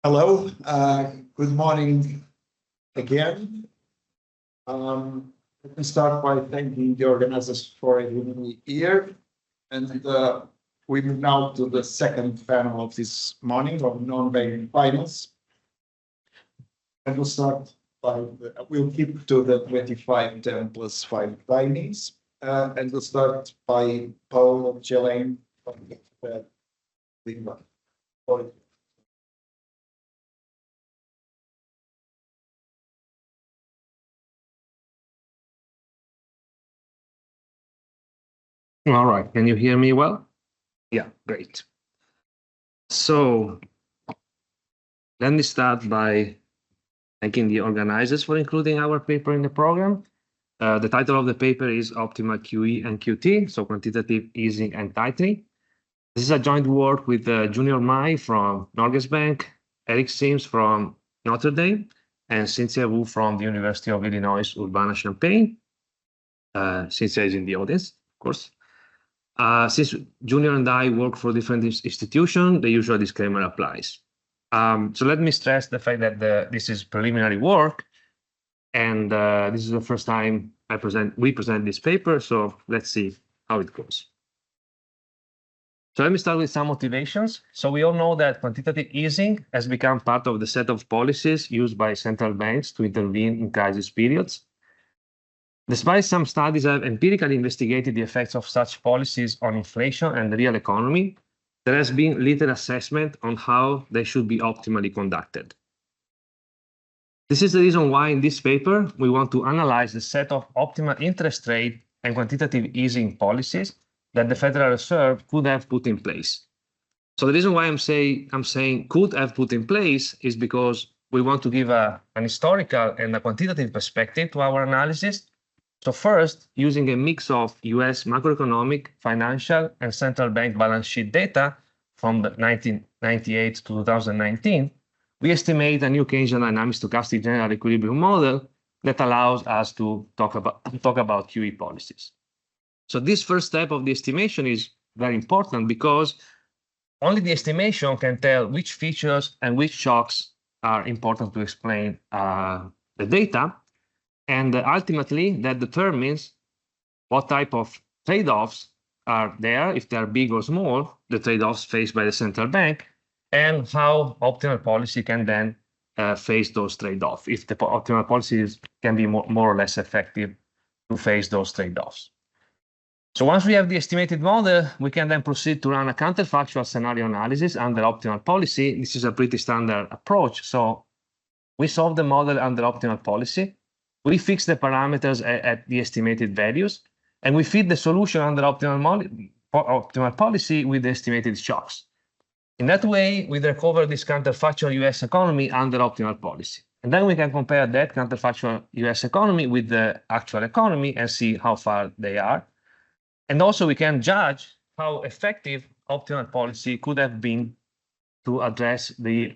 Hello, good morning again. Let me start by thanking the organizers for having me here. And we move now to the second panel of this morning of non-banking finance. And we'll keep to the 25, 10 plus 5 findings. And we'll start by Paul Gelain from Lima. All right, can you hear me well? Yeah, great. So let me start by thanking the organizers for including our paper in the program. The title of the paper is Optimal QE and QT, so quantitative easing and tightening. This is a joint work with Junior Mai from Norges Bank, Eric Sims from Notre Dame, and Cynthia Wu from the University of Illinois Urbana-Champaign. Cynthia is in the audience, of course. Since Junior and I work for different institutions, the usual disclaimer applies. So let me stress the fact that this is preliminary work, and this is the first time we present this paper, so let's see how it goes. So let me start with some motivations. So we all know that quantitative easing has become part of the set of policies used by central banks to intervene in crisis periods. Despite some studies have empirically investigated the effects of such policies on inflation and the real economy, there has been little assessment on how they should be optimally conducted. This is the reason why in this paper, we want to analyze the set of optimal interest rate and quantitative easing policies that the Federal Reserve could have put in place. So the reason why I'm saying could have put in place is because we want to give an historical and a quantitative perspective to our analysis. So first, using a mix of US macroeconomic, financial, and central bank balance sheet data from 1998 to 2019, we estimate a new Keynesian dynamic stochastic general equilibrium model that allows us to talk about QE policies. So this first step of the estimation is very important because only the estimation can tell which features and which shocks are important to explain the data. And ultimately, that determines what type of trade-offs are there, if they are big or small, the trade-offs faced by the central bank, and how optimal policy can then face those trade-offs, if the optimal policies can be more or less effective to face those trade-offs. So once we have the estimated model, we can then proceed to run a counterfactual scenario analysis under optimal policy. This is a pretty standard approach. So we solve the model under optimal policy. We fix the parameters at the estimated values, and we feed the solution under optimal policy with the estimated shocks. In that way, we recover this counterfactual US economy under optimal policy. And then we can compare that counterfactual US economy with the actual economy and see how far they are. And also we can judge how effective optimal policy could have been to address the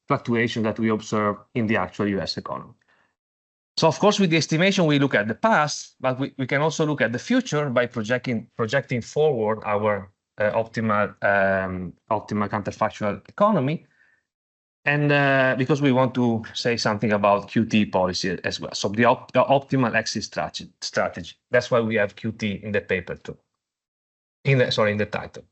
fluctuation that we observe in the actual US economy. So of course, with the estimation, we look at the past, but we can also look at the future by projecting forward our optimal counterfactual economy. And because we want to say something about QT policy as well. So the optimal exit strategy. That's why we have QT in the paper too. In the title.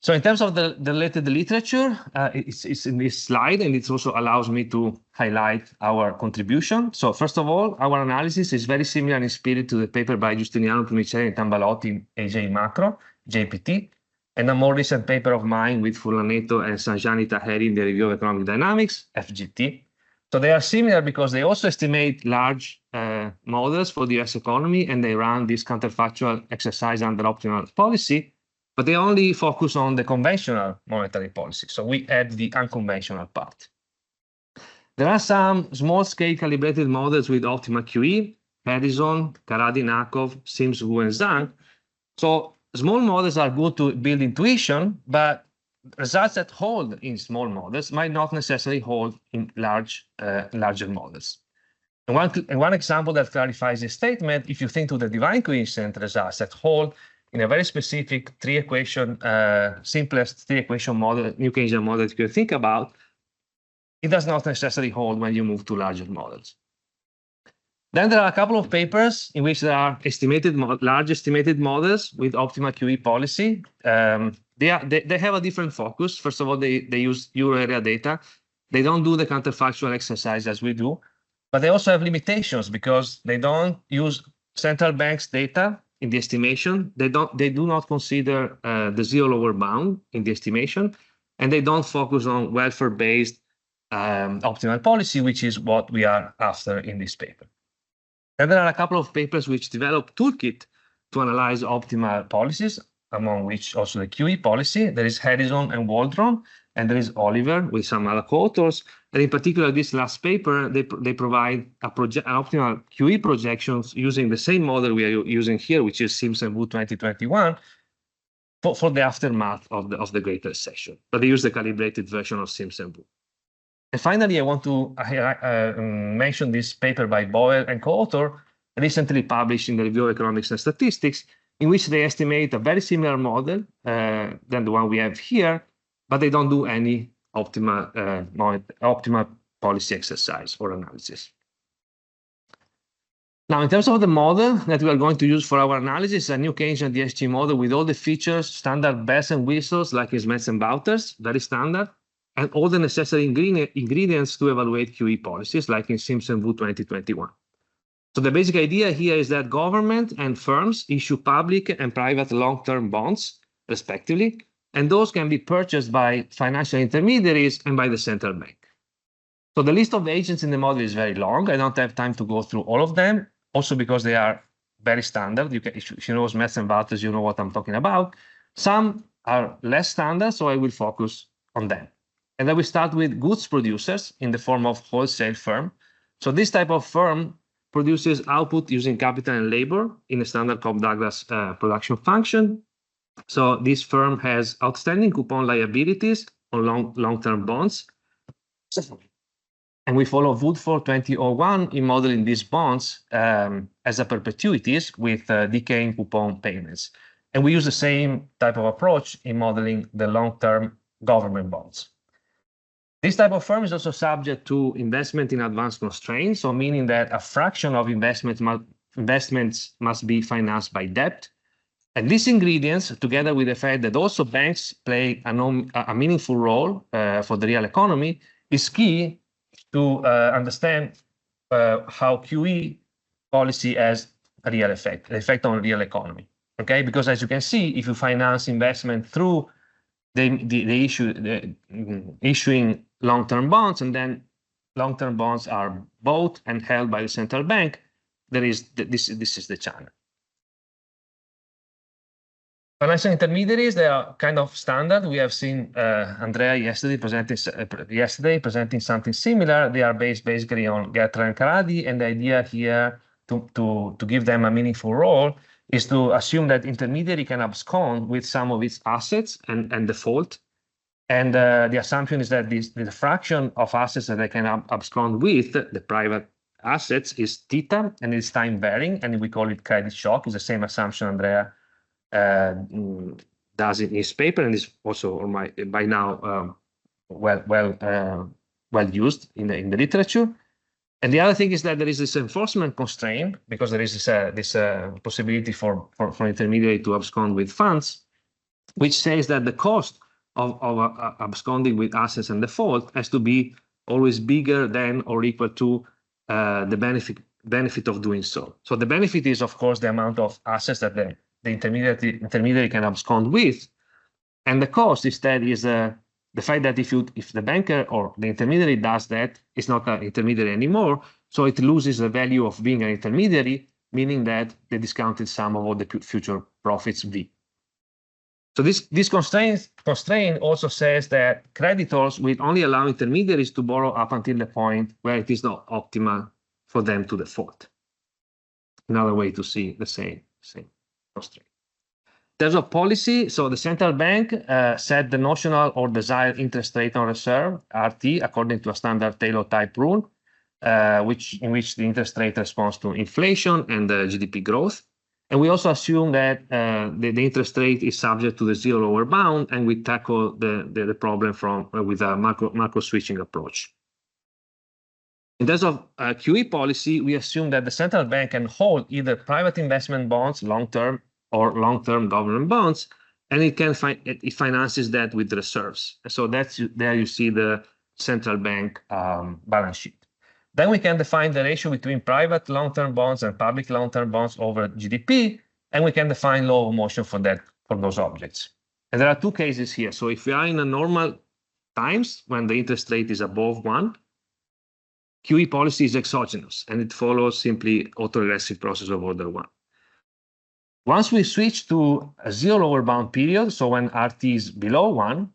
So in terms of the related literature, it's in this slide, and it also allows me to highlight our contribution. So first of all, our analysis is very similar in spirit to the paper by Giustiniano Pumicelli and Tambalotti, AJ Macro, JPT, and a more recent paper of mine with Furlanetto and Sanjani Taheri in the Review of Economic Dynamics, FGT. So they are similar because they also estimate large models for the US economy, and they run this counterfactual exercise under optimal policy, but they only focus on the conventional monetary policy. So we add the unconventional part. There are some small-scale calibrated models with optimal QE, Harrison, Karadi-Nakov, Sims, Wu, and Zhang. So small models are good to build intuition, but results that hold in small models might not necessarily hold in larger models. And one example that clarifies this statement, if you think to the divine coincidence results that hold in a very specific simplest three-equation model, New Keynesian model that you can think about, it does not necessarily hold when you move to larger models. Then there are a couple of papers in which there are large estimated models with optimal QE policy. They have a different focus. First of all, they use euro area data. They don't do the counterfactual exercise as we do, but they also have limitations because they don't use central banks data in the estimation. They do not consider the zero lower bound in the estimation, and they don't focus on welfare-based optimal policy, which is what we are after in this paper. And there are a couple of papers which develop toolkit to analyze optimal policies, among which also the QE policy. There is Harrison and Waldron, and there is Oliver with some other co-authors. And in particular, this last paper, they provide an optimal QE projections using the same model we are using here, which is Simpson-Wood 2021, for the aftermath of the Great Recession. But they use the calibrated version of Simpson-Wood. And finally, I want to mention this paper by Boyle and co-author, recently published in the Review of Economics and Statistics, in which they estimate a very similar model than the one we have here, but they don't do any optimal policy exercise or analysis. Now, in terms of the model that we are going to use for our analysis, a new Keynesian DSG model with all the features, standard bells and whistles, like in Metz and Wouters, very standard, and all the necessary ingredients to evaluate QE policies, like in Simpson-Wood 2021. So the basic idea here is that government and firms issue public and private long-term bonds, respectively, and those can be purchased by financial intermediaries and by the central bank. So the list of agents in the model is very long. I don't have time to go through all of them, also because they are very standard. If you know Metz and Wouters, you know what I'm talking about. Some are less standard, so I will focus on them. And then we start with goods producers in the form of wholesale firm. So this type of firm produces output using capital and labor in a standard Cobb-Douglas production function. So this firm has outstanding coupon liabilities on long-term bonds. And we follow Woodford 2001 in modeling these bonds as a perpetuities with decaying coupon payments. And we use the same type of approach in modeling the long-term government bonds. This type of firm is also subject to investment in advance constraints, so meaning that a fraction of investments must be financed by debt. And these ingredients, together with the fact that also banks play a meaningful role for the real economy, is key to understand how QE policy has a real effect, the effect on the real economy. Okay, because as you can see, if you finance investment through issuing long-term bonds, and then long-term bonds are bought and held by the central bank, this is the channel. Financial intermediaries, they are kind of standard. We have seen Andrea yesterday presenting something similar. They are based basically on Gertler and Caradi, and the idea here to give them a meaningful role is to assume that intermediary can abscond with some of its assets and default. And the assumption is that the fraction of assets that they can abscond with, the private assets, is theta, and it's time varying, and we call it credit shock. It's the same assumption Andrea does in his paper, and is also by now well used in the literature. And the other thing is that there is this enforcement constraint, because there is this possibility for intermediary to abscond with funds, which says that the cost of absconding with assets and default has to be always bigger than or equal to the benefit of doing so. So the benefit is, of course, the amount of assets that the intermediary can abscond with, and the cost instead is the fact that if the banker or the intermediary does that, it's not an intermediary anymore, so it loses the value of being an intermediary, meaning that the discounted sum of all the future profits V. So this constraint also says that creditors will only allow intermediaries to borrow up until the point where it is not optimal for them to default. Another way to see the same constraint. In terms of policy, so the central bank set the notional or desired interest rate on reserve, RT, according to a standard Taylor type rule, in which the interest rate responds to inflation and GDP growth. And we also assume that the interest rate is subject to the zero lower bound, and we tackle the problem with a macro switching approach. In terms of QE policy, we assume that the central bank can hold either private investment bonds, long-term, or long-term government bonds, and it finances that with reserves. So that's there you see the central bank balance sheet. Then we can define the ratio between private long-term bonds and public long-term bonds over GDP, and we can define law of motion for those objects. And there are two cases here. So if we are in a normal times when the interest rate is above 1, QE policy is exogenous, and it follows simply autoregressive process of order 1. Once we switch to a zero lower bound period, so when RT is below 1,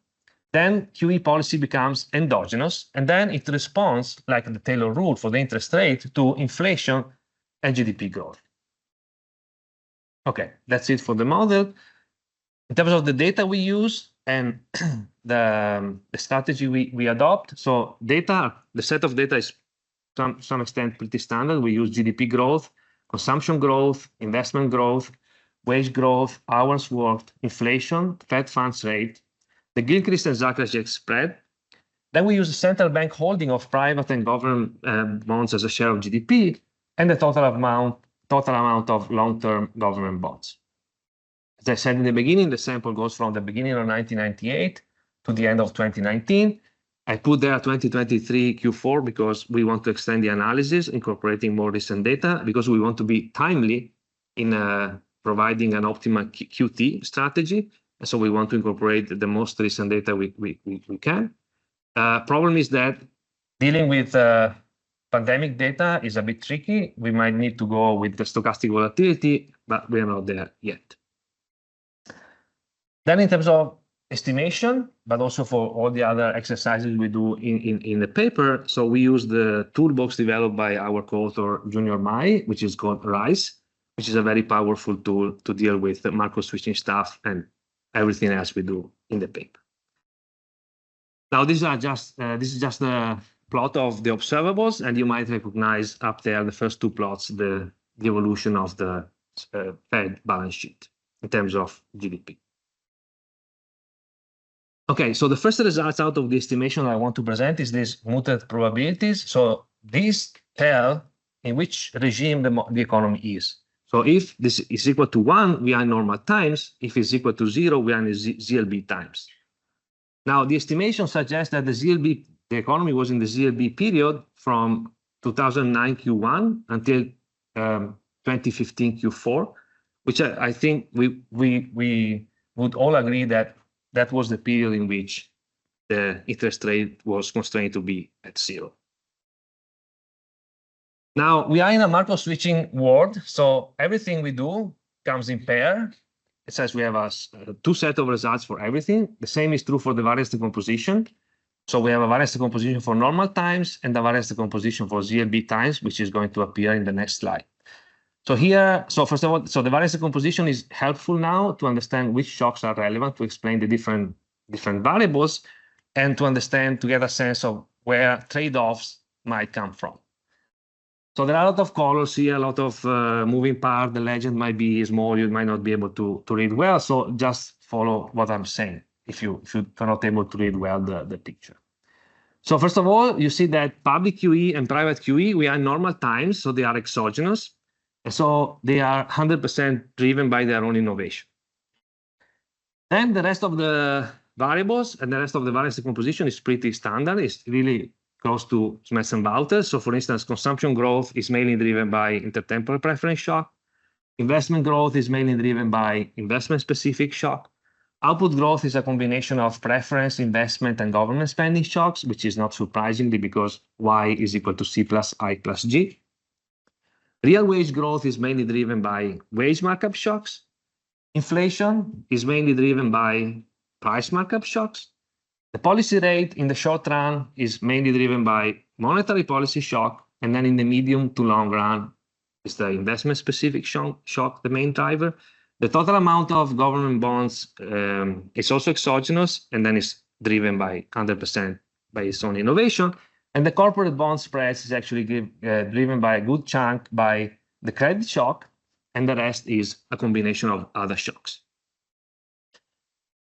then QE policy becomes endogenous, and then it responds, like the Taylor rule for the interest rate, to inflation and GDP growth. Okay, that's it for the model. In terms of the data we use and the strategy we adopt, so data, the set of data is to some extent pretty standard. We use GDP growth, consumption growth, investment growth, wage growth, hours worked, inflation, Fed funds rate, the Gilchrist and Zuckerberg spread. Then we use the central bank holding of private and government bonds as a share of GDP, and the total amount of long-term government bonds. As I said in the beginning, the sample goes from the beginning of 1998 to the end of 2019. I put there 2023 Q4 because we want to extend the analysis, incorporating more recent data, because we want to be timely in providing an optimal QT strategy. So we want to incorporate the most recent data we can. Problem is that dealing with pandemic data is a bit tricky. We might need to go with the stochastic volatility, but we are not there yet. Then in terms of estimation, but also for all the other exercises we do in the paper, so we use the toolbox developed by our co-author Junior Mai, which is called RISE, which is a very powerful tool to deal with the macro switching stuff and everything else we do in the paper. Now, this is just a plot of the observables, and you might recognize up there the first two plots, the evolution of the Fed balance sheet in terms of GDP. Okay, so the first results out of the estimation I want to present is these muted probabilities. So these tell in which regime the economy is. So if this is equal to 1, we are in normal times. If it's equal to 0, we are in ZLB times. Now, the estimation suggests that the economy was in the ZLB period from 2009 Q1 until 2015 Q4, which I think we would all agree that that was the period in which the interest rate was constrained to be at 0. Now, we are in a macro switching world, so everything we do comes in pair. It says we have two sets of results for everything. The same is true for the variance decomposition. So we have a variance decomposition for normal times and a variance decomposition for ZLB times, which is going to appear in the next slide. So here, so first of all, so the variance decomposition is helpful now to understand which shocks are relevant to explain the different variables and to get a sense of where trade-offs might come from. So there are a lot of colors here, a lot of moving parts. The legend might be small, you might not be able to read well. So just follow what I'm saying if you are not able to read well the picture. So first of all, you see that public QE and private QE, we are in normal times, so they are exogenous. And so they are 100% driven by their own innovation. Then the rest of the variables and the rest of the variance decomposition is pretty standard. It's really close to Smetz-Bauter. So for instance, consumption growth is mainly driven by intertemporal preference shock. Investment growth is mainly driven by investment-specific shock. Output growth is a combination of preference, investment, and government spending shocks, which is not surprisingly because Y is equal to C plus I plus G. Real wage growth is mainly driven by wage markup shocks. Inflation is mainly driven by price markup shocks. The policy rate in the short run is mainly driven by monetary policy shock, and then in the medium to long run is the investment-specific shock, the main driver. The total amount of government bonds is also exogenous, and then is driven by 100% by its own innovation. And the corporate bond spreads is actually driven by a good chunk by the credit shock, and the rest is a combination of other shocks.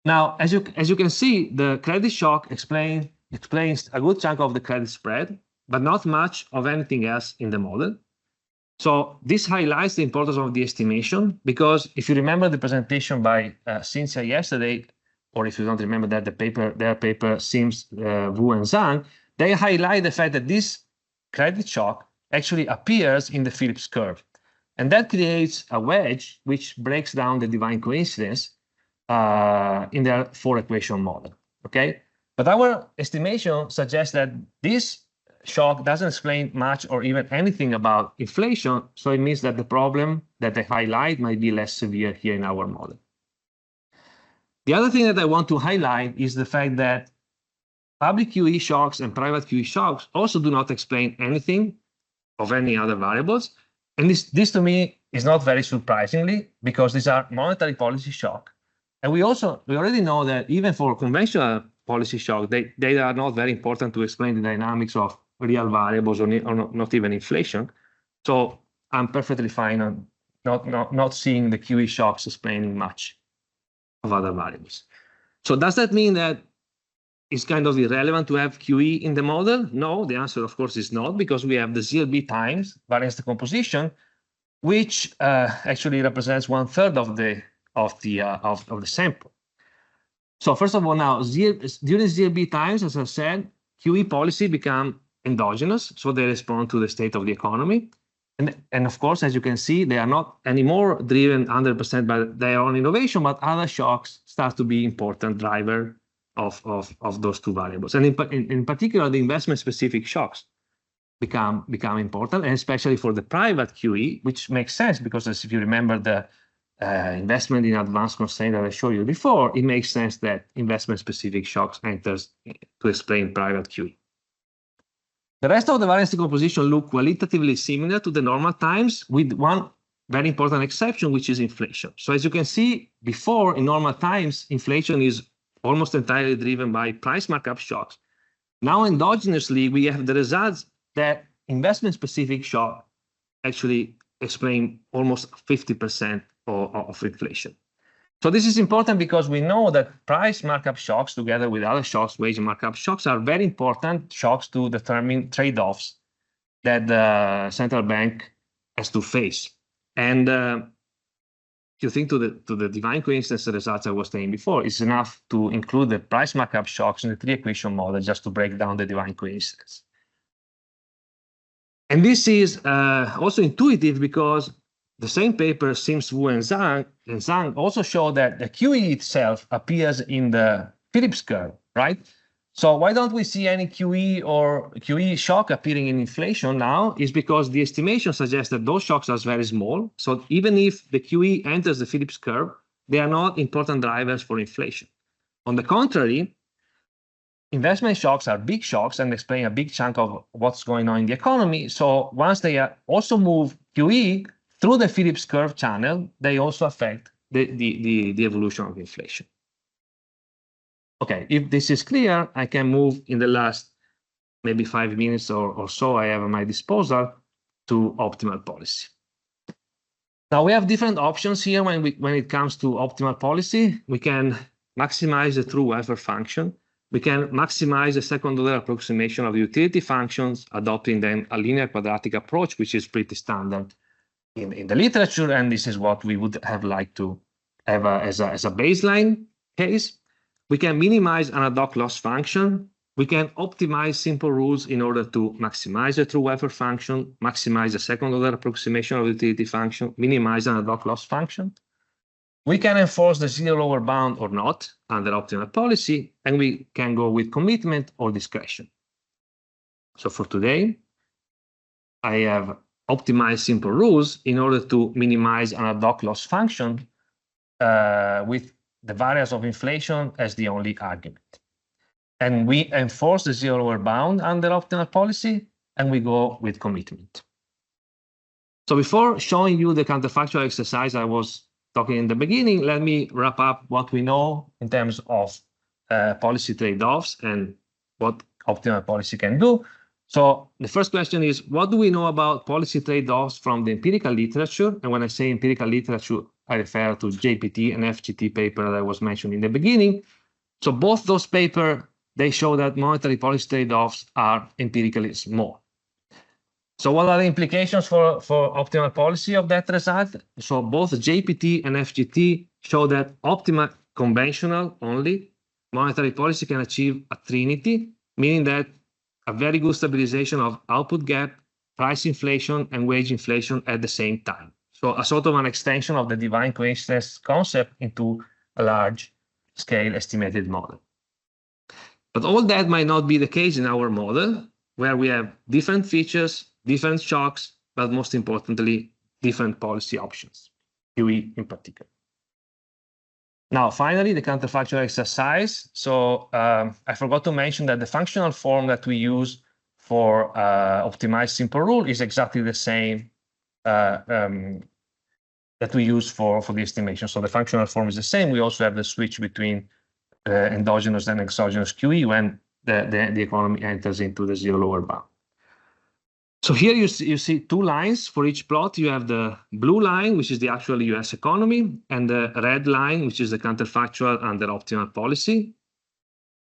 Now, as you can see, the credit shock explains a good chunk of the credit spread. but not much of anything else in the model. So this highlights the importance of the estimation, because if you remember the presentation by Cynthia yesterday, or if you don't remember that, their paper, Sims, Wu, and Zhang, they highlight the fact that this credit shock actually appears in the Phillips curve. And that creates a wedge which breaks down the divine coincidence in their 4-equation model, okay? But our estimation suggests that this shock doesn't explain much or even anything about inflation, so it means that the problem that they highlight might be less severe here in our model. The other thing that I want to highlight is the fact that public QE shocks and private QE shocks also do not explain anything of any other variables. And this to me is not very surprisingly, because these are monetary policy shock. And we already know that even for conventional policy shock, they are not very important to explain the dynamics of real variables or not even inflation. So I'm perfectly fine on not seeing the QE shocks explaining much of other variables. So does that mean that it's kind of irrelevant to have QE in the model? No, the answer of course is not, because we have the ZLB times variance decomposition, which actually represents 1/3 of the sample. So first of all, now during ZLB times, as I said, QE policy become endogenous, so they respond to the state of the economy. And of course, as you can see, they are not anymore driven 100% by their own innovation, but other shocks start to be important driver of those two variables. And in particular, the investment-specific shocks become important, and especially for the private QE, which makes sense because, as if you remember the investment in advanced constraint that I showed you before, it makes sense that investment-specific shocks enters to explain private QE. The rest of the variance decomposition look qualitatively similar to the normal times, with one very important exception, which is inflation. So as you can see, before in normal times, inflation is almost entirely driven by price markup shocks. Now endogenously, we have the results that investment-specific shock actually explain almost 50% of inflation. So this is important because we know that price markup shocks, together with other shocks, wage markup shocks, are very important shocks to determine trade-offs that the central bank has to face. And if you think to the divine coincidence results I was saying before, it's enough to include the price markup shocks in the 3-equation model just to break down the divine coincidence. And this is also intuitive because the same paper, Sims, Wu, and Zhang also show that the QE itself appears in the Phillips curve, right? So why don't we see any QE or QE shock appearing in inflation now? Is because the estimation suggests that those shocks are very small. So even if the QE enters the Phillips curve, they are not important drivers for inflation. On the contrary, investment shocks are big shocks and explain a big chunk of what's going on in the economy. So once they also move QE through the Phillips curve channel, they also affect the evolution of inflation. Okay, if this is clear, I can move in the last maybe 5 minutes or so I have at my disposal to optimal policy. Now we have different options here when it comes to optimal policy. We can maximize the true welfare function. We can maximize the second-order approximation of the utility functions, adopting then a linear quadratic approach, which is pretty standard in the literature, and this is what we would have liked to have as a baseline case. We can minimize an ad hoc loss function. We can optimize simple rules in order to maximize the true welfare function, maximize the second-order approximation of the utility function, minimize an ad hoc loss function. We can enforce the zero lower bound or not under optimal policy, and we can go with commitment or discretion. So for today, I have optimized simple rules in order to minimize an ad hoc loss function with the variance of inflation as the only argument. And we enforce the zero lower bound under optimal policy, and we go with commitment. So before showing you the counterfactual exercise I was talking in the beginning, let me wrap up what we know in terms of policy trade-offs and what optimal policy can do. So the first question is, what do we know about policy trade-offs from the empirical literature? And when I say empirical literature, I refer to JPT and FGT paper that I was mentioning in the beginning. So both those papers they show that monetary policy trade-offs are empirically small. So what are the implications for optimal policy of that result? So both JPT and FGT show that optimal conventional only monetary policy can achieve a trinity, meaning that a very good stabilization of output gap, price inflation, and wage inflation at the same time. So a sort of an extension of the divine coincidence concept into a large scale estimated model. But all that might not be the case in our model, where we have different features, different shocks, but most importantly, different policy options, QE in particular. Now, finally, the counterfactual exercise. So I forgot to mention that the functional form that we use for optimized simple rule is exactly the same that we use for the estimation. So the functional form is the same. We also have the switch between endogenous and exogenous QE when the economy enters into the zero lower bound. So here you see two lines for each plot. You have the blue line, which is the actual US economy, and the red line, which is the counterfactual under optimal policy.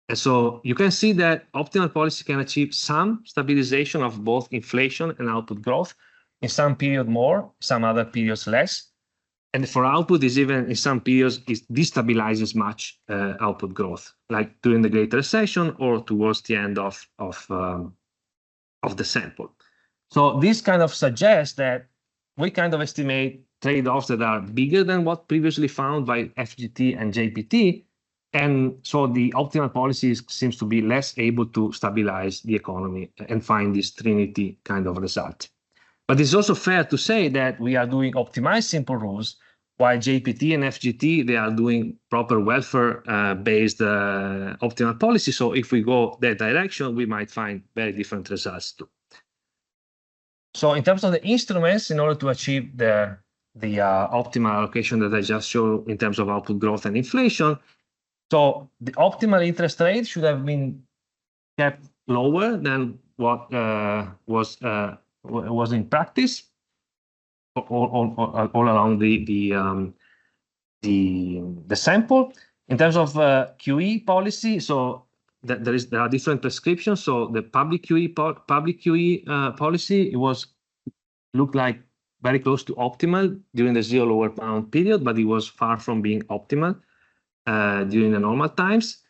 And so you can see that optimal policy can achieve some stabilization of both inflation and output growth, in some period more, some other periods less. And for output is even in some periods it destabilizes much output growth, like during the Great Recession or towards the end of the sample. So this kind of suggests that we kind of estimate trade-offs that are bigger than what previously found by FGT and JPT. And so the optimal policy seems to be less able to stabilize the economy and find this trinity kind of result. But it's also fair to say that we are doing optimized simple rules, while JPT and FGT, they are doing proper welfare-based optimal policy. So if we go that direction, we might find very different results too. So in terms of the instruments, in order to achieve the optimal allocation that I just showed in terms of output growth and inflation, so the optimal interest rate should have been kept lower than what was in practice all along the sample. In terms of QE policy, so there are different prescriptions. So the public QE policy, it looked like very close to optimal during the zero lower bound period, but it was far from being optimal during the normal times.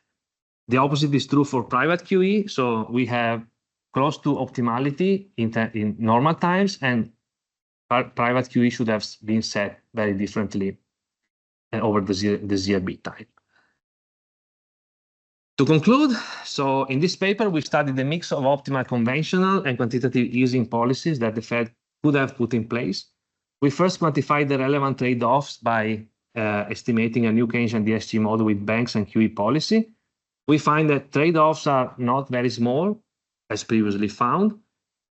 The opposite is true for private QE. So we have close to optimality in normal times, and private QE should have been set very differently over the ZRB time. To conclude, so in this paper, we studied the mix of optimal conventional and quantitative easing policies that the Fed could have put in place. We first quantified the relevant trade-offs by estimating a new Keynesian DSG model with banks and QE policy. We find that trade-offs are not very small, as previously found.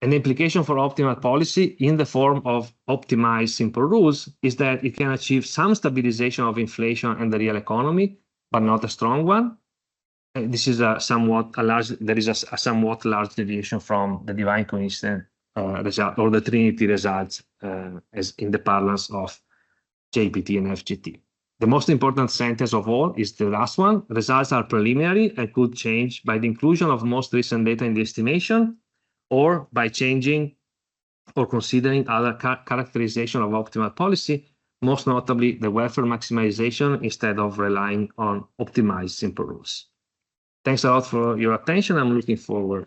And the implication for optimal policy in the form of optimized simple rules is that it can achieve some stabilization of inflation and the real economy, but not a strong one. This is a somewhat large deviation from the divine coincidence result or the trinity results as in the parlance of JPT and FGT. The most important sentence of all is the last one. Results are preliminary and could change by the inclusion of most recent data in the estimation, or by changing or considering other characterization of optimal policy, most notably the welfare maximization instead of relying on optimized simple rules. Thanks a lot for your attention. I'm looking forward.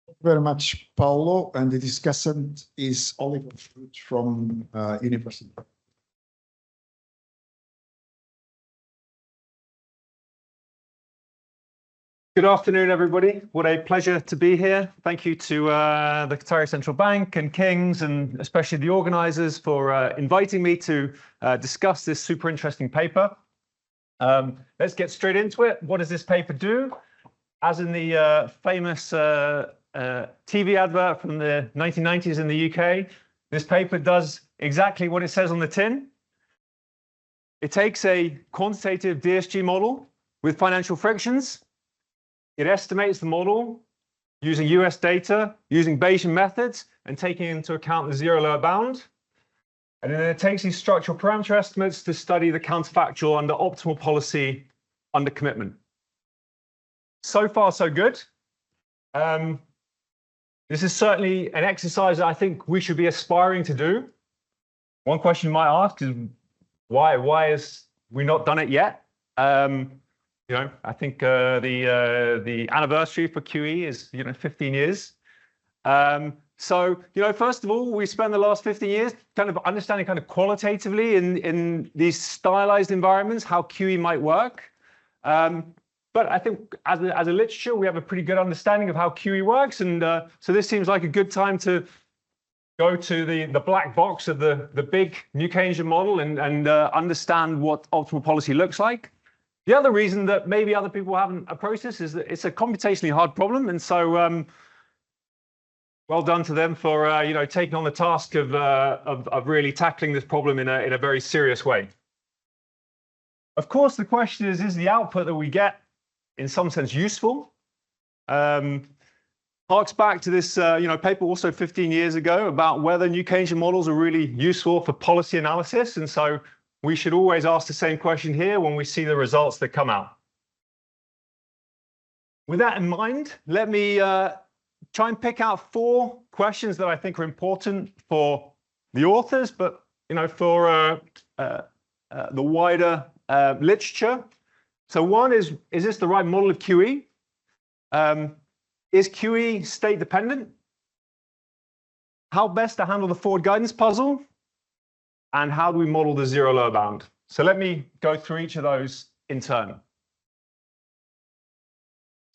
Thank you very much, Paolo. And the discussant is Oliver from University. Good afternoon, everybody. What a pleasure to be here. Thank you to the Qatari Central Bank and King's, and especially the organizers for inviting me to discuss this super interesting paper. Let's get straight into it. What does this paper do? As in the famous TV advert from the 1990s in the UK, this paper does exactly what it says on the tin. It takes a quantitative DSG model with financial frictions. It estimates the model using US data, using Bayesian methods, and taking into account the zero lower bound. And then it takes these structural parameter estimates to study the counterfactual under optimal policy under commitment. So far, so good. This is certainly an exercise that I think we should be aspiring to do. One question you might ask is why is we not done it yet? I think the anniversary for QE is 15 years. So first of all, we spent the last 15 years kind of understanding kind of qualitatively in these stylized environments how QE might work. But I think as a literature, we have a pretty good understanding of how QE works. And so this seems like a good time to go to the black box of the big New Keynesian model and understand what optimal policy looks like. The other reason that maybe other people haven't approached this is that it's a computationally hard problem. And so well done to them for taking on the task of really tackling this problem in a very serious way. Of course, the question is the output that we get in some sense useful? Harks back to this paper also 15 years ago about whether New Keynesian models are really useful for policy analysis. And so we should always ask the same question here when we see the results that come out. With that in mind, let me try and pick out 4 questions that I think are important for the authors, but for the wider literature. So one is this the right model of QE? Is QE state dependent? How best to handle the forward guidance puzzle? And how do we model the zero lower bound? So let me go through each of those in turn.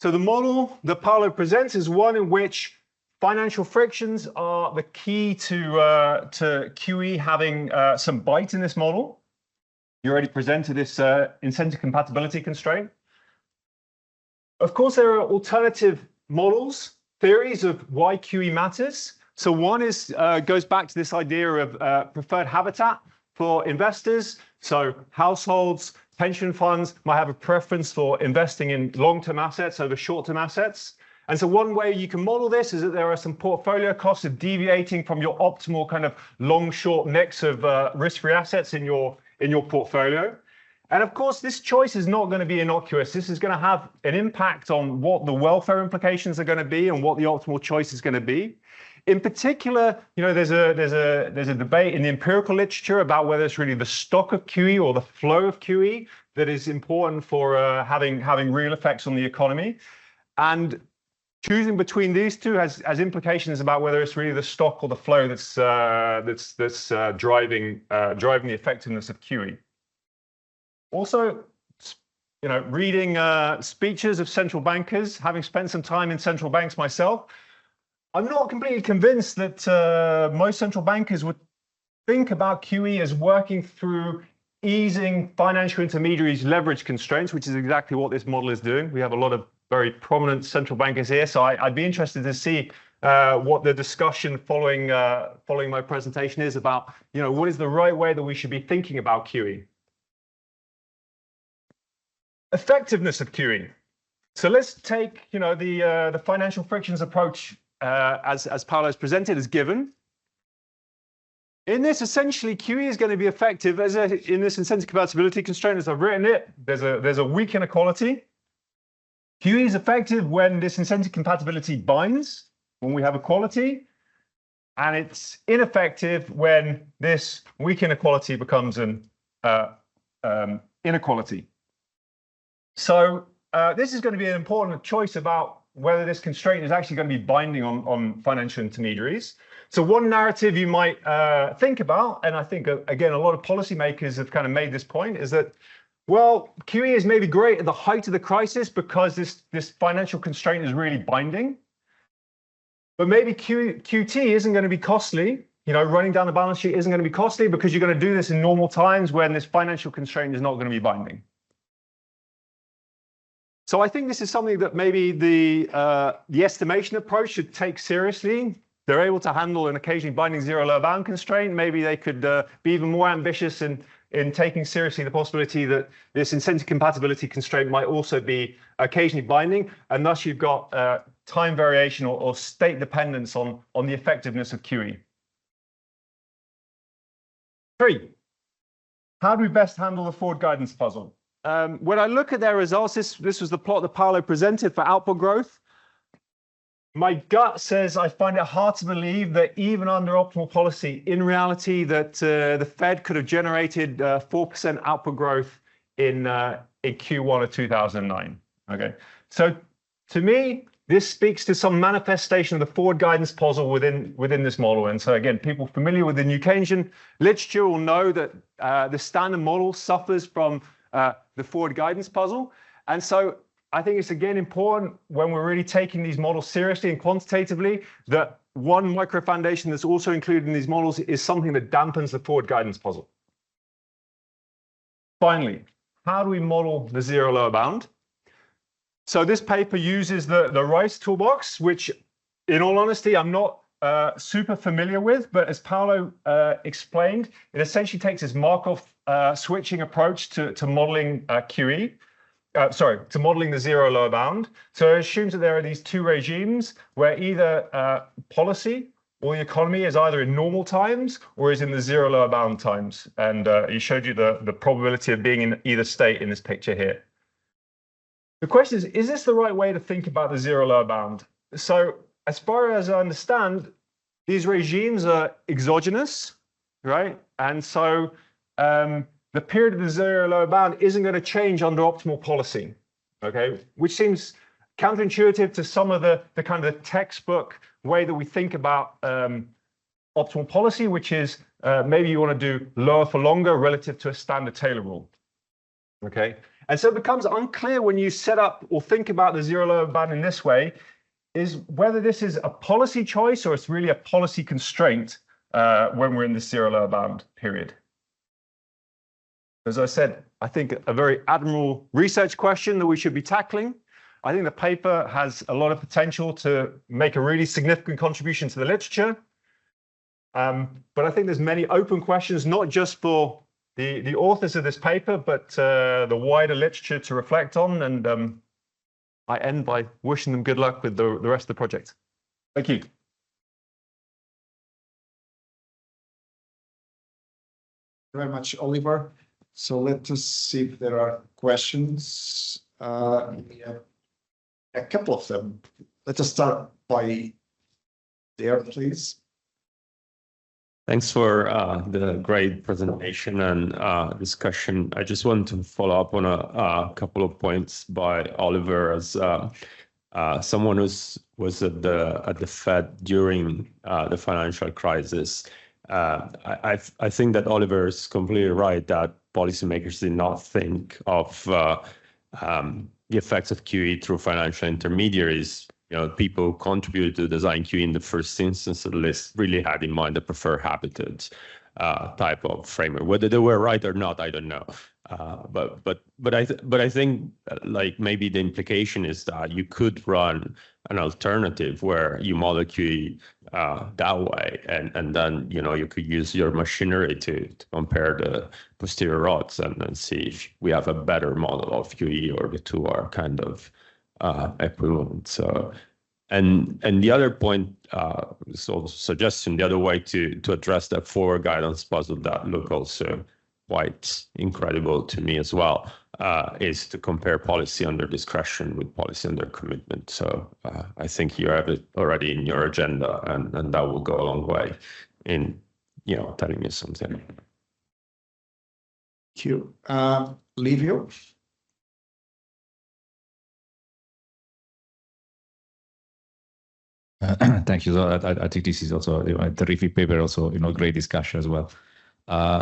So the model that Paolo presents is one in which financial frictions are the key to QE having some bite in this model. You already presented this incentive compatibility constraint. Of course, there are alternative models, theories of why QE matters. So one goes back to this idea of preferred habitat for investors. So households, pension funds might have a preference for investing in long-term assets over short-term assets. And so one way you can model this is that there are some portfolio costs of deviating from your optimal kind of long-short mix of risk-free assets in your portfolio. And of course, this choice is not going to be innocuous. This is going to have an impact on what the welfare implications are going to be and what the optimal choice is going to be. In particular, there's a debate in the empirical literature about whether it's really the stock of QE or the flow of QE that is important for having real effects on the economy. And choosing between these two has implications about whether it's really the stock or the flow that's driving the effectiveness of QE. Also, reading speeches of central bankers, having spent some time in central banks myself, I'm not completely convinced that most central bankers would think about QE as working through easing financial intermediaries' leverage constraints, which is exactly what this model is doing. We have a lot of very prominent central bankers here, so I'd be interested to see what the discussion following my presentation is about. What is the right way that we should be thinking about QE? Effectiveness of QE. So let's take the financial frictions approach as Paolo's presented as given. In this, essentially, QE is going to be effective in this incentive compatibility constraint as I've written it. There's a weak inequality. QE is effective when this incentive compatibility binds, when we have equality, and it's ineffective when this weak inequality becomes an inequality. So this is going to be an important choice about whether this constraint is actually going to be binding on financial intermediaries. So one narrative you might think about, and I think, again, a lot of policymakers have kind of made this point, is that, well, QE is maybe great at the height of the crisis because this financial constraint is really binding. But maybe QT isn't going to be costly. Running down the balance sheet isn't going to be costly because you're going to do this in normal times when this financial constraint is not going to be binding. So I think this is something that maybe the estimation approach should take seriously. They're able to handle an occasionally binding zero lower bound constraint. Maybe they could be even more ambitious in taking seriously the possibility that this incentive compatibility constraint might also be occasionally binding, and thus you've got time variation or state dependence on the effectiveness of QE. 3, how do we best handle the forward guidance puzzle? When I look at their results, this was the plot that Paolo presented for output growth. My gut says I find it hard to believe that even under optimal policy, in reality, that the Fed could have generated 4% output growth in Q1 of 2009. Okay, so to me, this speaks to some manifestation of the forward guidance puzzle within this model. And so again, people familiar with the New Keynesian literature will know that the standard model suffers from the forward guidance puzzle. And so I think it's again important when we're really taking these models seriously and quantitatively that one micro foundation that's also included in these models is something that dampens the forward guidance puzzle. Finally, how do we model the zero lower bound? So this paper uses the Rice toolbox, which in all honesty, I'm not super familiar with, but as Paolo explained, it essentially takes this Markov switching approach to modeling QE. To modeling the zero lower bound. So it assumes that there are these two regimes where either policy or the economy is either in normal times or is in the zero lower bound times. And he showed you the probability of being in either state in this picture here. The question is this the right way to think about the zero lower bound? So as far as I understand, these regimes are exogenous, right? And so the period of the zero lower bound isn't going to change under optimal policy, okay? Which seems counterintuitive to some of the kind of the textbook way that we think about optimal policy, which is maybe you want to do lower for longer relative to a standard Taylor rule, okay? And so it becomes unclear when you set up or think about the zero lower bound in this way, is whether this is a policy choice or it's really a policy constraint when we're in this zero lower bound period. As I said, I think a very admirable research question that we should be tackling. I think the paper has a lot of potential to make a really significant contribution to the literature. But I think there's many open questions, not just for the authors of this paper, but the wider literature to reflect on. And I end by wishing them good luck with the rest of the project. Thank you. Very much, Oliver. So let us see if there are questions. We have a couple of them. Let us start by there, please. Thanks for the great presentation and discussion. I just want to follow up on a couple of points by Oliver, as someone who was at the Fed during the financial crisis. I think that Oliver is completely right that policymakers did not think of the effects of QE through financial intermediaries. You know, people who contributed to design QE in the first instance of the list really had in mind the preferred habitat type of framework. Whether they were right or not, I don't know. But I think like maybe the implication is that you could run an alternative where you model QE that way, and then you could use your machinery to compare the posterior odds and see if we have a better model of QE or the two are kind of equivalent. So, and the other point, so suggestion, the other way to address that forward guidance puzzle that look also quite incredible to me as well, is to compare policy under discretion with policy under commitment. So I think you have it already in your agenda, and that will go a long way in telling you something. Thank you. Livio? Thank you. So I think this is also a terrific paper, also great discussion as well.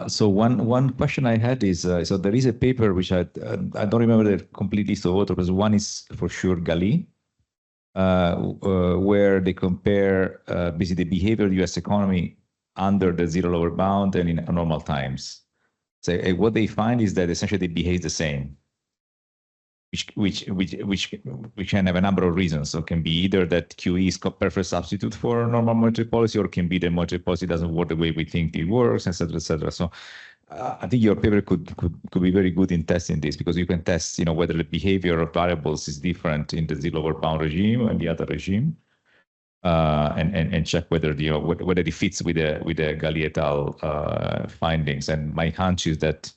So one question I had is, so there is a paper which I don't remember the complete list of authors, but one is for sure Gali, where they compare basically the behavior of the U.S. economy under the zero lower bound and in normal times. So what they find is that essentially they behave the same, which can have a number of reasons. So it can be either that QE is a perfect substitute for normal monetary policy, or it can be that monetary policy doesn't work the way we think it works, etc., etc. So I think your paper could be very good in testing this, because you can test, whether the behavior of variables is different in the zero lower bound regime and the other regime. and check whether whether it fits with the Galli et al. Findings. And my hunch is that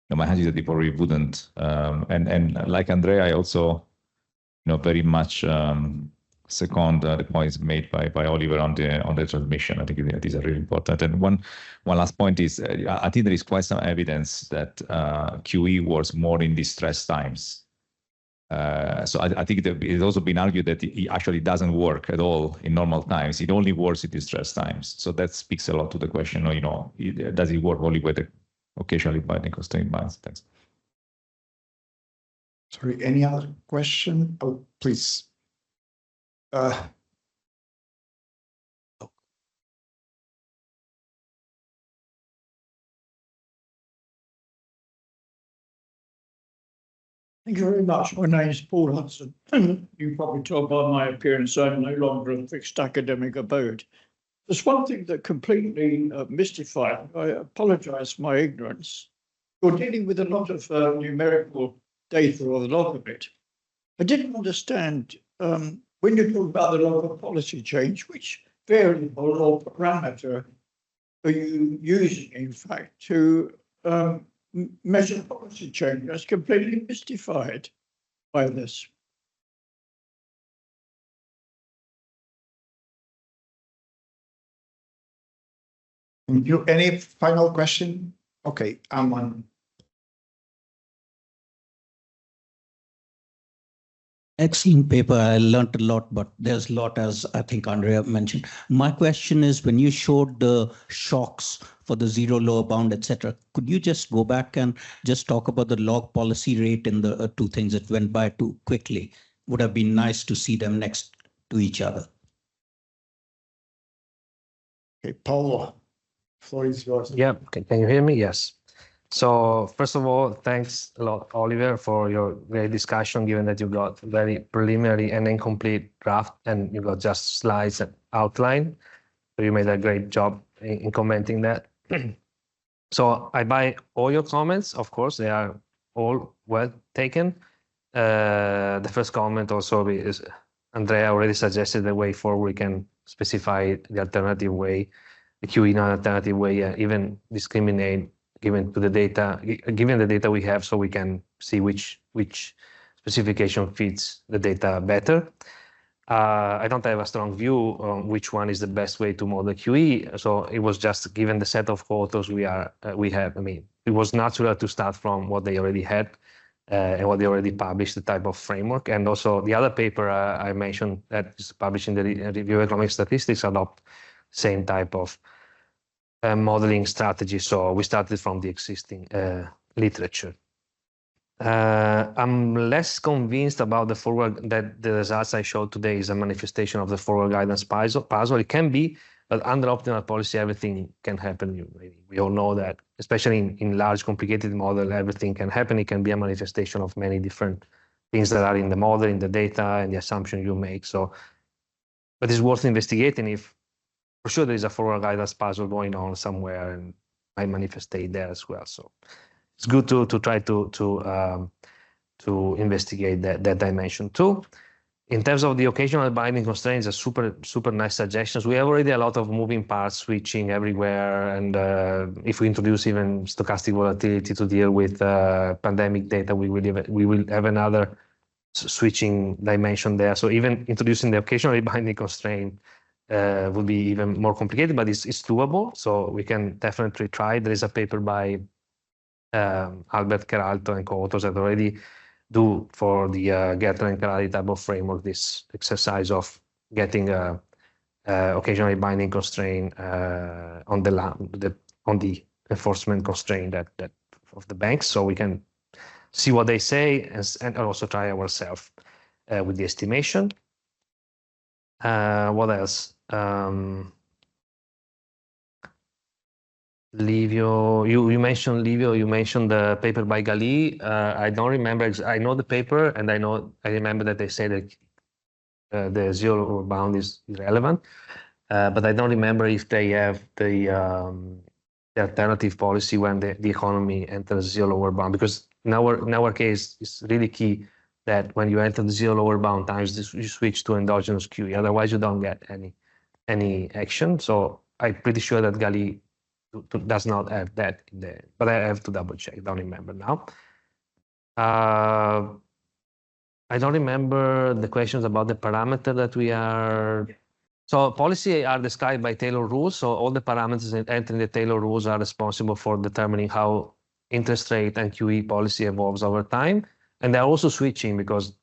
they probably wouldn't. And like Andrea, I also very much second the points made by Oliver on the transmission. I think these are really important. And one last point is I think there is quite some evidence that QE works more in distressed times. So I think it's also been argued that it actually doesn't work at all in normal times. It only works in distressed times. So that speaks a lot to the question, does it work only with the occasionally binding constraint binds? Thanks. Sorry, any other question? Oh, please. Thank you very much. My name is Paul Hudson. You probably told by my appearance I'm no longer a fixed academic abode. There's one thing that completely mystified. I apologise for my ignorance. You're dealing with a lot of numerical data, or a lot of it. I didn't understand when you talk about the local policy change, which variable or parameter are you using, in fact, to measure policy change? I was completely mystified by this. Thank you. Any final question? Okay, Aman. Excellent paper. I learned a lot, but there's a lot, as I think Andrea mentioned. My question is, when you showed the shocks for the zero lower bound, etc., could you just go back and just talk about the log policy rate in the two things that went by too quickly? Would have been nice to see them next to each other. Okay, Paolo, floor is yours. Yeah, can you hear me? Yes. So first of all, thanks a lot, Oliver, for your great discussion, given that you got very preliminary and incomplete draft and you got just slides and outline. So you made a great job in commenting that. So I buy all your comments. Of course, they are all well taken. The first comment also is Andrea already suggested the way forward. We can specify the alternative way, the QE in an alternative way, even discriminate given the data we have, so we can see which specification fits the data better. I don't have a strong view on which one is the best way to model QE. So it was just given the set of authors we have. I mean, it was natural to start from what they already had and what they already published, the type of framework. And also the other paper I mentioned that is published in the Review of Economic Statistics adopt same type of modeling strategy. So we started from the existing literature. I'm less convinced about the forward that the results I showed today is a manifestation of the forward guidance puzzle. It can be, but under optimal policy, everything can happen. We all know that, especially in large, complicated model, everything can happen. It can be a manifestation of many different things that are in the model, in the data, and the assumption you make. So, but it's worth investigating if, for sure, there is a forward guidance puzzle going on somewhere, and I manifestate there as well. So it's good to try to investigate that dimension too. In terms of the occasional binding constraints, are super nice suggestions. We have already a lot of moving parts switching everywhere, and if we introduce even stochastic volatility to deal with pandemic data, we will have another switching dimension there. So even introducing the occasionally binding constraint will be even more complicated, but it's doable. So we can definitely try. There is a paper by Albert Keralto and co-authors that already do for the Gertler and Kerali type of framework this exercise of getting occasionally binding constraint on the enforcement constraint that of the banks. So we can see what they say and also try ourselves with the estimation. What else? Livio, you mentioned Livio, you mentioned the paper by Galli. I don't remember, I know the paper and I remember that they say that the zero bound is irrelevant, but I don't remember if they have the alternative policy when the economy enters zero lower bound, because in our case, it's really key that when you enter the zero lower bound times, you switch to endogenous QE. Otherwise, you don't get any action. So I'm pretty sure that Gali does not have that in there, but I have to double check. Don't remember now. I don't remember the questions about the parameter that we are. So policy are described by Taylor rules. So all the parameters entering the Taylor rules are responsible for determining how interest rate and QE policy evolves over time. And they're also switching because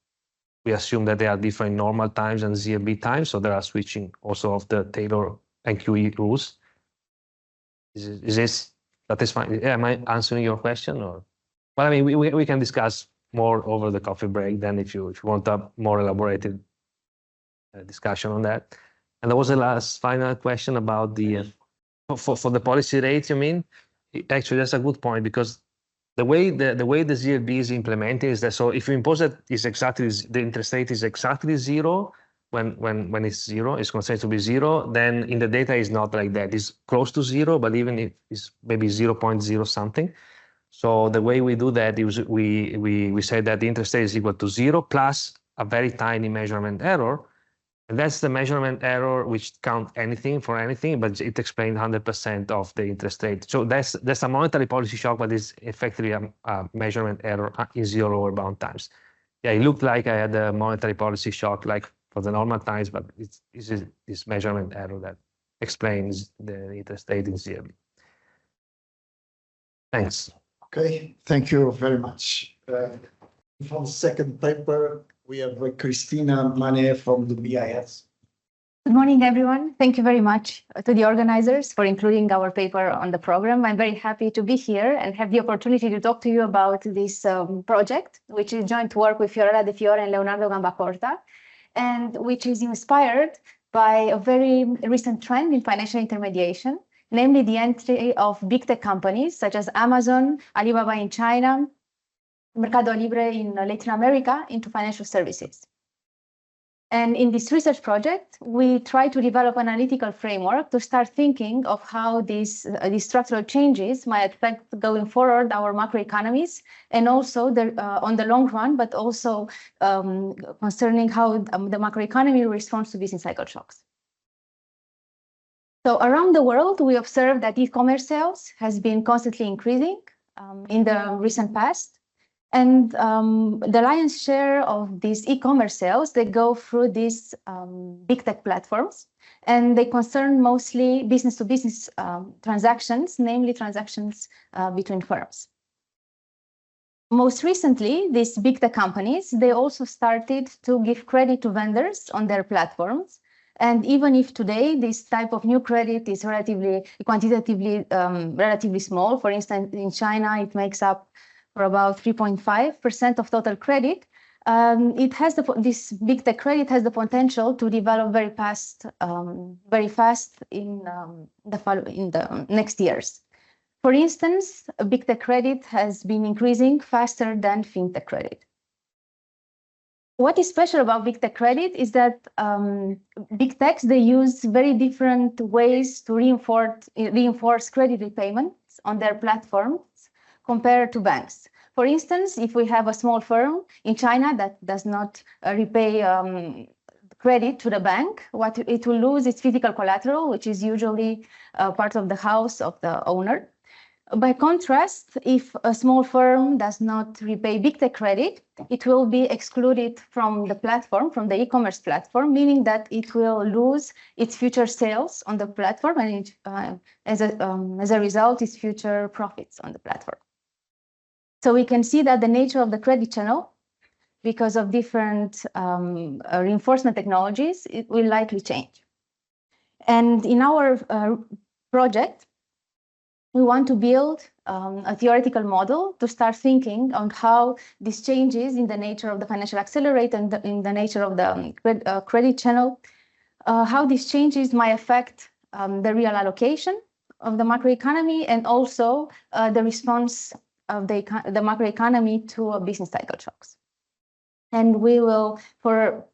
we assume that they are different normal times and ZLB times. So there are switching also of the Taylor and QE rules. Is this satisfying? Am I answering your question? Or, well, I mean, we can discuss more over the coffee break then if you want a more elaborated discussion on that. And there was the last final question about the for the policy rate. You mean? Actually, that's a good point because the way the ZLB is implemented is that so if you impose that is exactly the interest rate is exactly zero when it's zero, it's considered to be zero. Then in the data is not like that. It's close to zero, but even if it's maybe 0.0 something. So the way we do that is we say that the interest rate is equal to zero plus a very tiny measurement error. And that's the measurement error which count anything for anything, but it explains 100% of the interest rate. So that's a monetary policy shock, but it's effectively a measurement error in zero lower bound times. Yeah, it looked like I had a monetary policy shock like for the normal times, but it's this measurement error that explains the interest rate in zero. Thanks. Okay, thank you very much. For the second paper, we have Christina Mane from the BIS. Good morning, everyone. Thank you very much to the organizers for including our paper on the program. I'm very happy to be here and have the opportunity to talk to you about this project, which is joint work with Fiorella De Fiore and Leonardo Gambacorta, and which is inspired by a very recent trend in financial intermediation, namely the entry of big tech companies such as Amazon, Alibaba in China, Mercado Libre in Latin America into financial services. And in this research project, we try to develop an analytical framework to start thinking of how these structural changes might affect going forward our macroeconomies and also on the long run, but also concerning how the macroeconomy responds to business cycle shocks. So around the world, we observe that e-commerce sales has been constantly increasing in the recent past. And the lion's share of these e-commerce sales, they go through these big tech platforms, and they concern mostly business-to-business transactions, namely transactions between firms. Most recently, these big tech companies, they also started to give credit to vendors on their platforms. And even if today this type of new credit is quantitatively relatively small, for instance, in China, it makes up for about 3.5% of total credit. It has this big tech credit has the potential to develop very fast in the next years. For instance, big tech credit has been increasing faster than fintech credit. What is special about big tech credit is that big techs, they use very different ways to reinforce credit repayments on their platforms compared to banks. For instance, if we have a small firm in China that does not repay credit to the bank, what it will lose is physical collateral, which is usually part of the house of the owner. By contrast, if a small firm does not repay big tech credit, it will be excluded from the platform, from the e-commerce platform, meaning that it will lose its future sales on the platform and as a result, its future profits on the platform. So we can see that the nature of the credit channel, because of different reinforcement technologies, it will likely change. And in our project, we want to build a theoretical model to start thinking on how these changes in the nature of the financial accelerator and in the nature of the credit channel, how these changes might affect the real allocation of the macroeconomy and also the response of the macroeconomy to business cycle shocks. And we will, for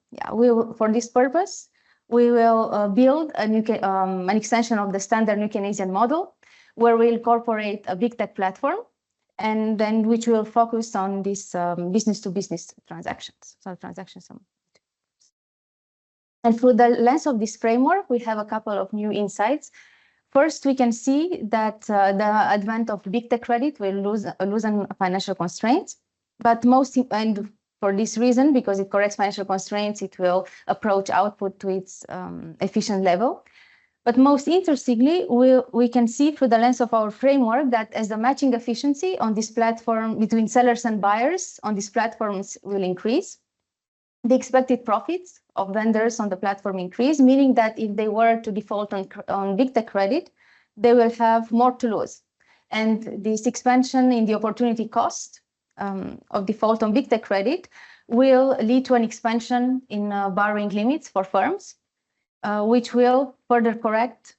this purpose, we will build an extension of the standard New Keynesian model, where we incorporate a big tech platform and then which will focus on this business-to-business transactions. So transactions. And through the lens of this framework, we have a couple of new insights. First, we can see that the advent of big tech credit will loosen financial constraints, but and for this reason, because it corrects financial constraints, it will approach output to its efficient level. But most interestingly, we can see through the lens of our framework that as the matching efficiency on this platform between sellers and buyers on these platforms will increase, the expected profits of vendors on the platform increase, meaning that if they were to default on big tech credit, they will have more to lose. And this expansion in the opportunity cost of default on big tech credit will lead to an expansion in borrowing limits for firms, which will further correct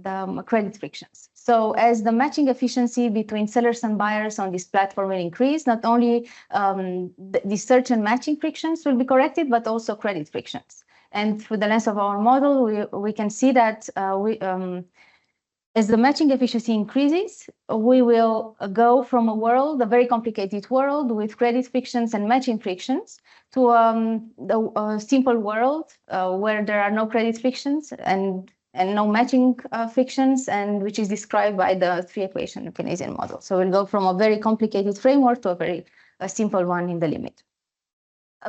the credit frictions. So as the matching efficiency between sellers and buyers on this platform will increase, not only the search and matching frictions will be corrected, but also credit frictions. And through the lens of our model, we can see that as the matching efficiency increases, we will go from a very complicated world with credit frictions and matching frictions to a simple world where there are no credit frictions and no matching frictions, and which is described by the three-equation Keynesian model. So we'll go from a very complicated framework to a very simple one in the limit.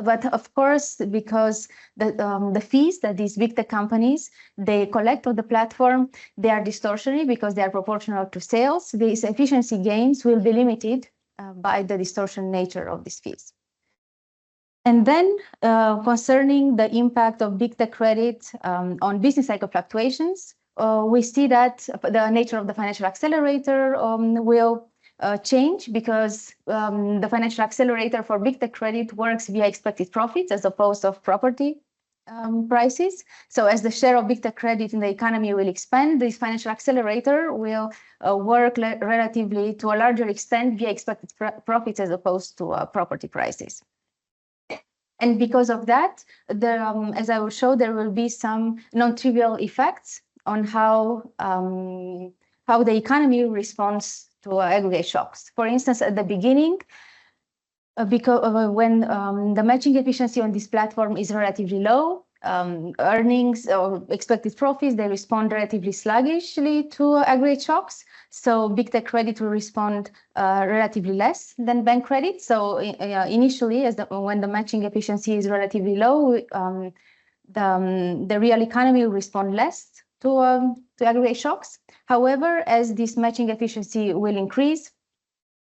But of course, because the fees that these big tech companies, they collect on the platform, they are distortionary because they are proportional to sales. These efficiency gains will be limited by the distortion nature of these fees. And then concerning the impact of big tech credit on business cycle fluctuations, we see that the nature of the financial accelerator will change because the financial accelerator for big tech credit works via expected profits as opposed to property prices. So as the share of big tech credit in the economy will expand, this financial accelerator will work relatively to a larger extent via expected profits as opposed to property prices. And because of that, as I will show, there will be some non-trivial effects on how the economy responds to aggregate shocks. For instance, at the beginning, because when the matching efficiency on this platform is relatively low, earnings or expected profits, they respond relatively sluggishly to aggregate shocks. So big tech credit will respond relatively less than bank credit. So initially, when the matching efficiency is relatively low, the real economy will respond less to aggregate shocks. However, as this matching efficiency will increase,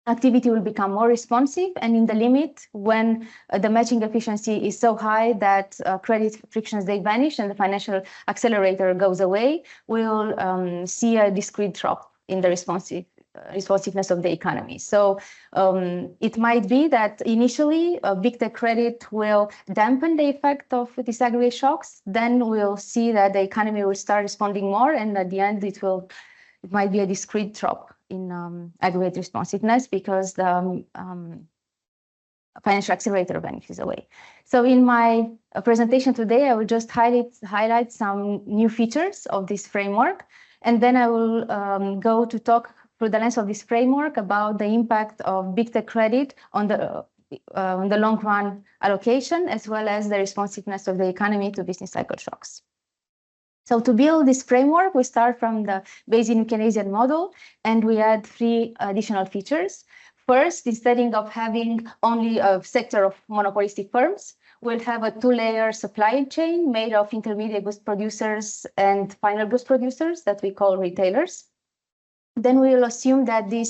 activity will become more responsive, and in the limit, when the matching efficiency is so high that credit frictions, they vanish and the financial accelerator goes away, we'll see a discrete drop in the responsiveness of the economy. So it might be that initially big tech credit will dampen the effect of these aggregate shocks. Then we'll see that the economy will start responding more, and at the end it might be a discrete drop in aggregate responsiveness because the financial accelerator vanishes away. So in my presentation today, I will just highlight some new features of this framework, and then I will go to talk through the lens of this framework about the impact of big tech credit on the long run allocation, as well as the responsiveness of the economy to business cycle shocks. So to build this framework, we start from the Bayesian Keynesian model, and we add 3 additional features. First, instead of having only a sector of monopolistic firms, we'll have a 2-layer supply chain made of intermediate goods producers and final goods producers that we call retailers. Then we will assume that the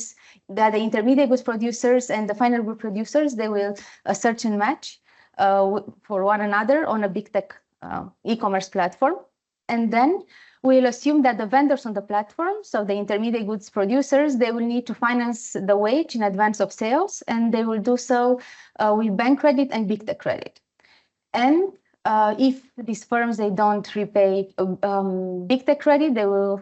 intermediate goods producers and the final goods producers, they will search and match for one another on a big tech e-commerce platform. And then we'll assume that the vendors on the platform, so the intermediate goods producers, they will need to finance the wage in advance of sales, and they will do so with bank credit and big tech credit. And if these firms, they don't repay big tech credit, they will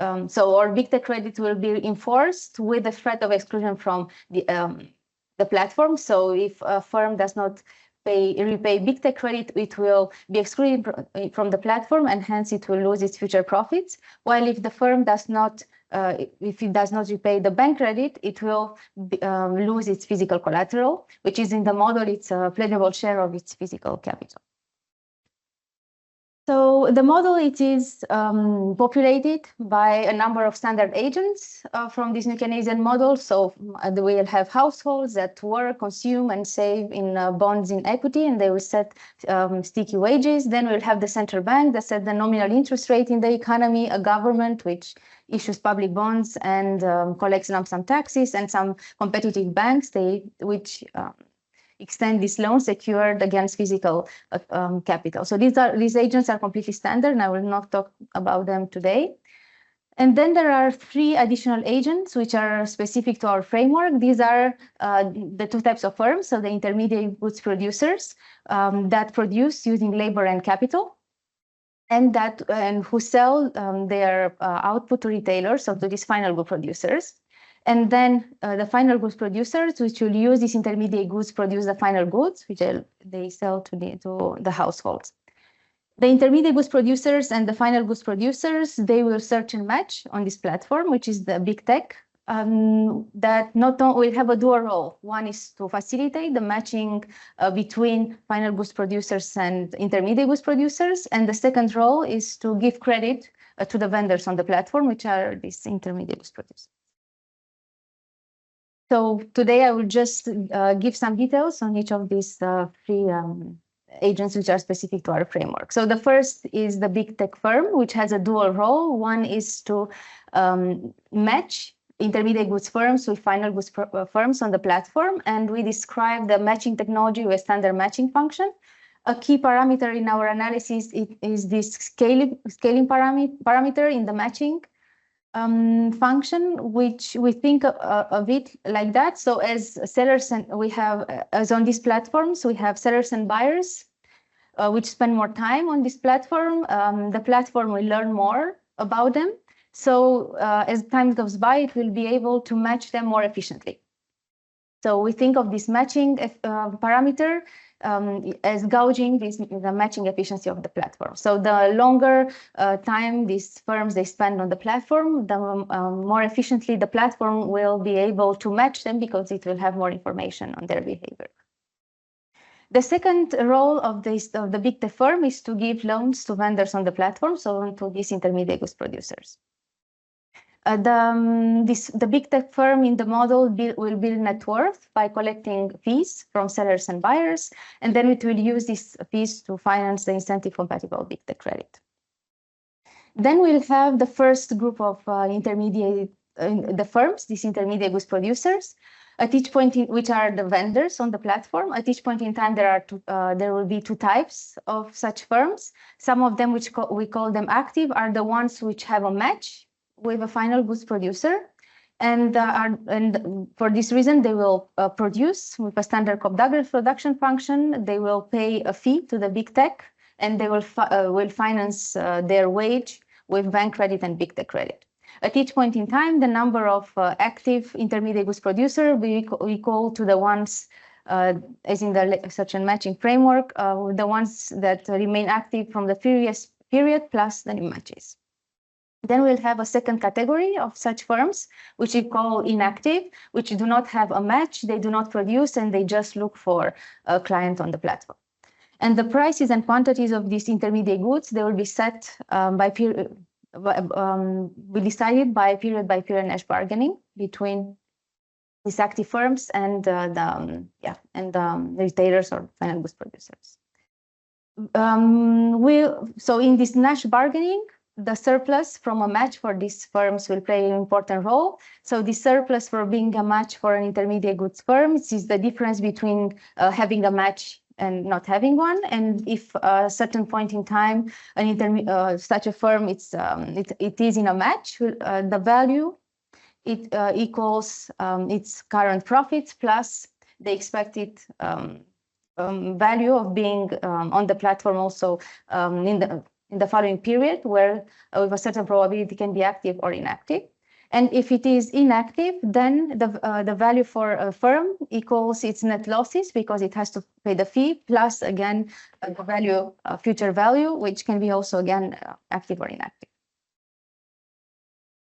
or big tech credit will be enforced with the threat of exclusion from the platform. So if a firm does not repay big tech credit, it will be excluded from the platform, and hence it will lose its future profits. While if the firm does not if it does not repay the bank credit, it will lose its physical collateral, which is in the model, it's a pledgeable share of its physical capital. So the model, it is populated by a number of standard agents from this new Keynesian model. So we'll have households that work, consume, and save in bonds in equity, and they will set sticky wages. Then we'll have the central bank that set the nominal interest rate in the economy, a government which issues public bonds and collects lump sum taxes, and some competitive banks which extend these loans secured against physical capital. So these agents are completely standard, and I will not talk about them today. And then there are 3 additional agents which are specific to our framework. These are the 2 types of firms, so the intermediate goods producers that produce using labor and capital, and who sell their output to retailers, so to these final good producers. And then the final goods producers, which will use these intermediate goods, produce the final goods, which they sell to the households. The intermediate goods producers and the final goods producers, they will search and match on this platform, which is the big tech, that not only will have a dual role. One is to facilitate the matching between final goods producers and intermediate goods producers. And the second role is to give credit to the vendors on the platform, which are these intermediate goods producers. So today I will just give some details on each of these 3 agents which are specific to our framework. So the first is the big tech firm, which has a dual role. One is to match intermediate goods firms with final goods firms on the platform. And we describe the matching technology with standard matching function. A key parameter in our analysis is this scaling parameter in the matching function, which we think of it like that. So as sellers, and as on these platforms, we have sellers and buyers, which spend more time on this platform. The platform will learn more about them. So as time goes by, it will be able to match them more efficiently. So we think of this matching parameter as gauging the matching efficiency of the platform. So the longer time these firms they spend on the platform, the more efficiently the platform will be able to match them, because it will have more information on their behavior. The second role of the big tech firm is to give loans to vendors on the platform, so to these intermediate goods producers. The big tech firm in the model will build net worth by collecting fees from sellers and buyers, and then it will use these fees to finance the incentive-compatible big tech credit. Then we'll have the first group of the firms, these intermediate goods producers, at each point which are the vendors on the platform. At each point in time, there will be 2 types of such firms. Some of them, which we call them active, are the ones which have a match with a final goods producer, and for this reason they will produce with a standard Cobb-Douglas production function. They will pay a fee to the big tech, and they will finance their wage with bank credit and big tech credit. At each point in time, the number of active intermediate goods producer we call to the ones, as in the search and matching framework, the ones that remain active from the previous period plus the new matches. Then we'll have a second category of such firms, which we call inactive, which do not have a match, they do not produce, and they just look for a client on the platform. And the prices and quantities of these intermediate goods, they will be set we decided by period Nash bargaining between these active firms and the retailers or final goods producers. So in this Nash bargaining, the surplus from a match for these firms will play an important role. So the surplus for being a match for an intermediate goods firm is the difference between having a match and not having one. And if a certain point in time, such a firm it is in a match, the value equals its current profits plus the expected value of being on the platform also in the following period, where with a certain probability can be active or inactive. And if it is inactive, then the value for a firm equals its net losses, because it has to pay the fee plus again the value, future value, which can be also again active or inactive.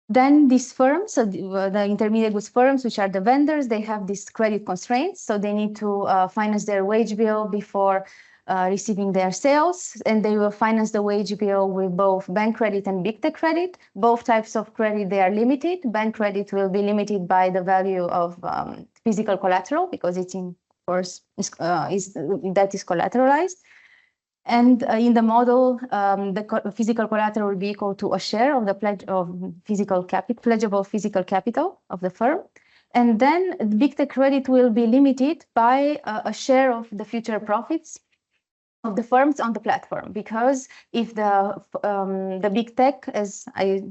Then these firms, so the intermediate goods firms, which are the vendors, they have these credit constraints. So they need to finance their wage bill before receiving their sales, and they will finance the wage bill with both bank credit and big tech credit. Both types of credit, they are limited. Bank credit will be limited by the value of physical collateral, because it's in course that is collateralized. And in the model, the physical collateral will be equal to a share of the pledge of pledgeable physical capital of the firm. And then big tech credit will be limited by a share of the future profits of the firms on the platform, because if the big tech, as I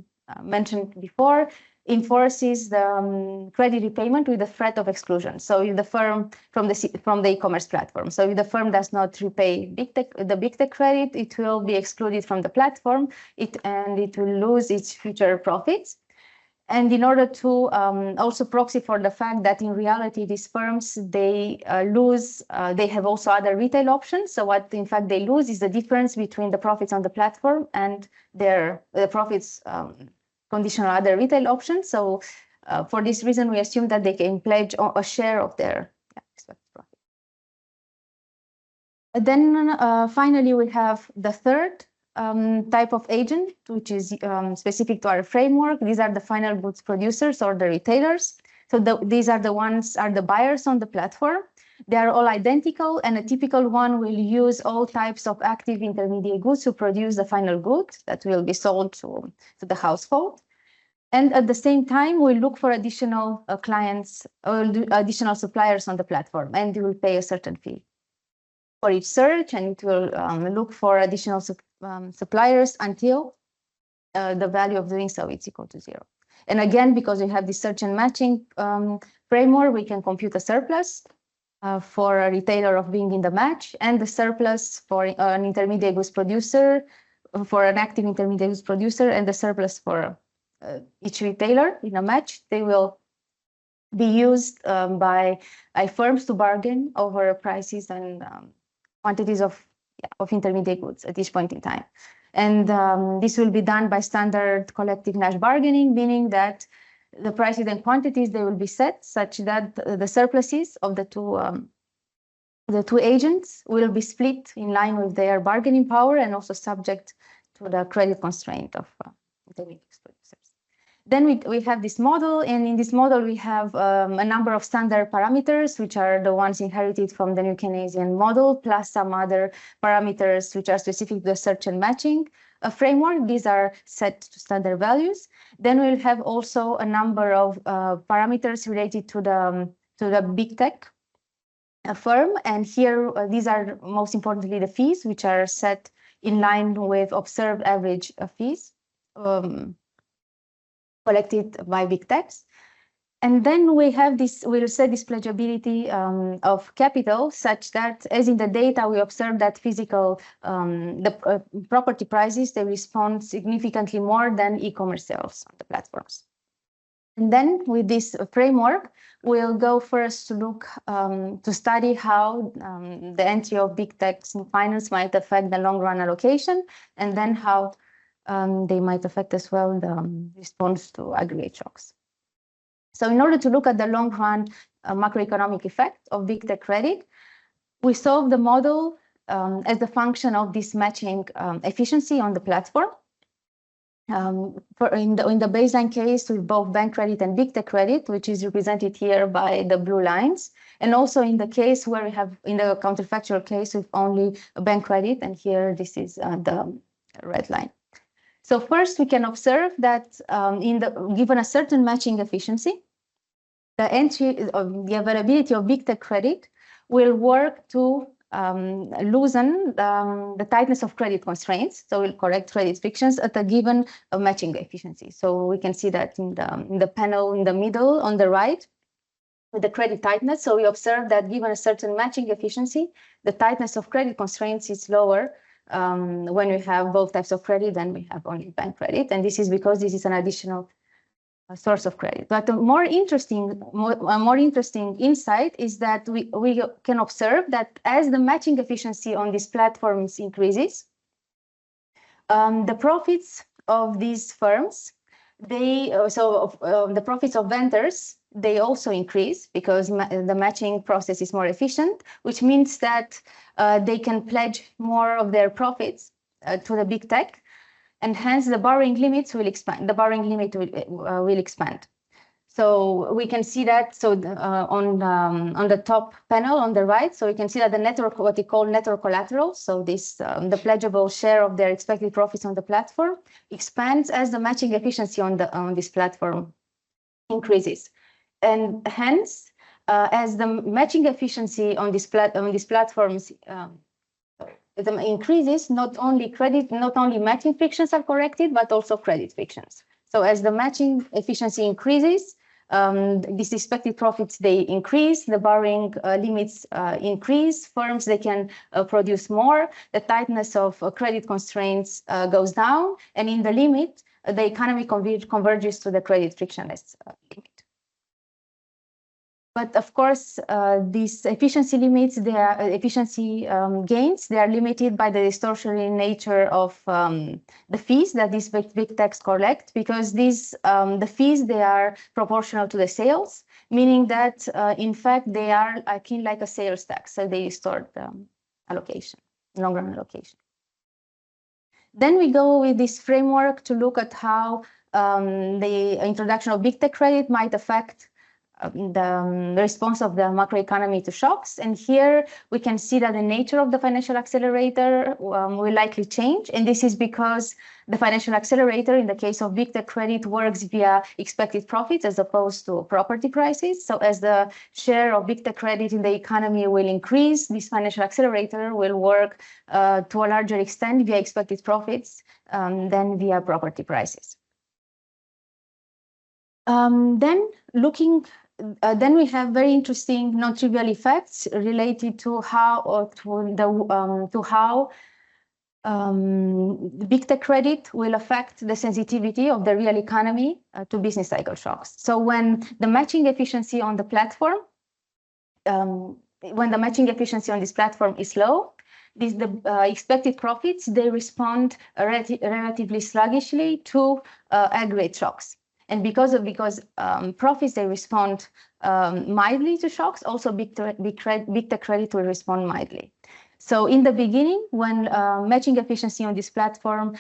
mentioned before, enforces the credit repayment with the threat of exclusion. So if the firm from the e-commerce platform, so if the firm does not repay the big tech credit, it will be excluded from the platform, and it will lose its future profits. And in order to also proxy for the fact that in reality these firms, they have also other retail options. So what in fact they lose is the difference between the profits on the platform and the profits conditional other retail options. So for this reason, we assume that they can pledge a share of their expected profit. Then finally, we have the third type of agent, which is specific to our framework. These are the final goods producers or the retailers. So these are the buyers on the platform. They are all identical, and a typical one will use all types of active intermediate goods to produce the final good that will be sold to the household. And at the same time, we look for additional clients or additional suppliers on the platform, and you will pay a certain fee for each search, and it will look for additional suppliers until the value of doing so is equal to 0. And again, because we have this search and matching framework, we can compute a surplus for a retailer of being in the match, and the surplus for an intermediate goods producer, for an active intermediate goods producer, and the surplus for each retailer in a match. They will be used by firms to bargain over prices and quantities of intermediate goods at each point in time. And this will be done by standard collective Nash bargaining, meaning that the prices and quantities, they will be set such that the surpluses of the two agents will be split in line with their bargaining power and also subject to the credit constraint of intermediate producers. Then we have this model, and in this model we have a number of standard parameters, which are the ones inherited from the new Keynesian model, plus some other parameters which are specific to the search and matching framework. These are set to standard values. Then we'll have also a number of parameters related to the big tech firm, and here these are most importantly the fees, which are set in line with observed average fees collected by big techs. And then we have this, we'll set this pledgeability of capital such that, as in the data, we observe that physical, property prices, they respond significantly more than e-commerce sales on the platforms. And then with this framework, we'll go first to look, to study how the entry of big techs in finance might affect the long run allocation, and then how they might affect as well the response to aggregate shocks. So in order to look at the long run macroeconomic effect of big tech credit, we solve the model as the function of this matching efficiency on the platform. In the baseline case with both bank credit and big tech credit, which is represented here by the blue lines, and also in the case where we have, in the counterfactual case, with only bank credit, and here this is the red line. So first, we can observe that given a certain matching efficiency, the availability of big tech credit will work to loosen the tightness of credit constraints. So we'll correct credit frictions at a given matching efficiency. So we can see that in the panel in the middle on the right with the credit tightness. So we observe that given a certain matching efficiency, the tightness of credit constraints is lower when we have both types of credit than we have only bank credit. And this is because this is an additional source of credit. But a more interesting insight is that we can observe that as the matching efficiency on these platforms increases, the profits of these firms the profits of vendors, they also increase because the matching process is more efficient, which means that they can pledge more of their profits to the big tech, and hence the borrowing limits will expand. The borrowing limit will expand. So we can see that. So on the top panel on the right, so we can see that the network, what we call network collateral, so this the pledgeable share of their expected profits on the platform expands as the matching efficiency on this platform increases, and hence as the matching efficiency on these platforms increases, not only matching frictions are corrected, but also credit frictions. So as the matching efficiency increases, these expected profits, they increase, the borrowing limits increase, firms, they can produce more, the tightness of credit constraints goes down, and in the limit, the economy converges to the credit frictionless limit. But of course, these efficiency limits, efficiency gains, they are limited by the distortionary nature of the fees that these big techs collect, because the fees, they are proportional to the sales, meaning that in fact they are akin like a sales tax, so they distort the allocation, long-run allocation. Then we go with this framework to look at how the introduction of big tech credit might affect the response of the macroeconomy to shocks. And here we can see that the nature of the financial accelerator will likely change. And this is because the financial accelerator, in the case of big tech credit, works via expected profits as opposed to property prices. So as the share of big tech credit in the economy will increase, this financial accelerator will work to a larger extent via expected profits than via property prices. Then we have very interesting non-trivial effects related to how big tech credit will affect the sensitivity of the real economy to business cycle shocks. So when the matching efficiency on the platform, when the matching efficiency on this platform is low, the expected profits, they respond relatively sluggishly to aggregate shocks. And because profits, they respond mildly to shocks, also big tech credit will respond mildly. So in the beginning, when matching efficiency on this platform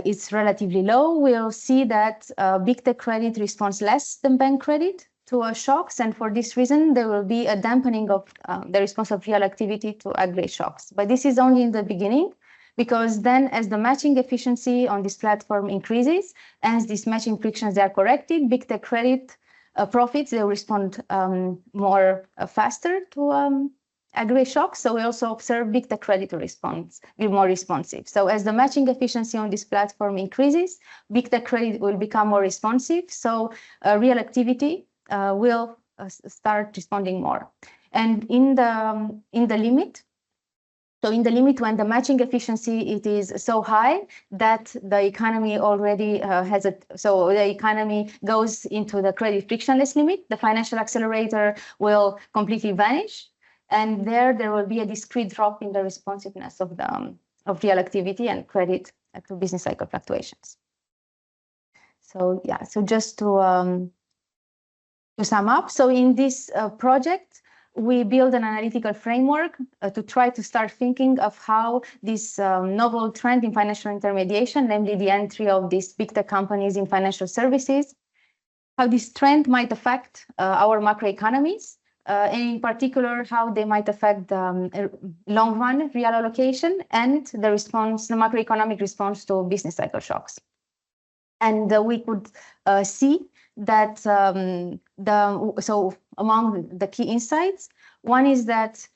is relatively low, we'll see that big tech credit responds less than bank credit to shocks. And for this reason, there will be a dampening of the response of real activity to aggregate shocks. But this is only in the beginning, because then as the matching efficiency on this platform increases, as these matching frictions they are corrected, big tech credit profits, they respond more faster to aggregate shocks. So we also observe big tech credit response be more responsive. So as the matching efficiency on this platform increases, big tech credit will become more responsive. So real activity will start responding more. And in the limit, so in the limit, when the matching efficiency it is so high that the economy already so the economy goes into the credit frictionless limit, the financial accelerator will completely vanish, and there will be a discrete drop in the responsiveness of real activity and credit to business cycle fluctuations. So yeah, so just to sum up, so in this project, we build an analytical framework to try to start thinking of how this novel trend in financial intermediation, namely the entry of these big tech companies in financial services, how this trend might affect our macroeconomies, and in particular, how they might affect the long-run real allocation and the macroeconomic response to business cycle shocks. And we could see that so among the key insights, one is that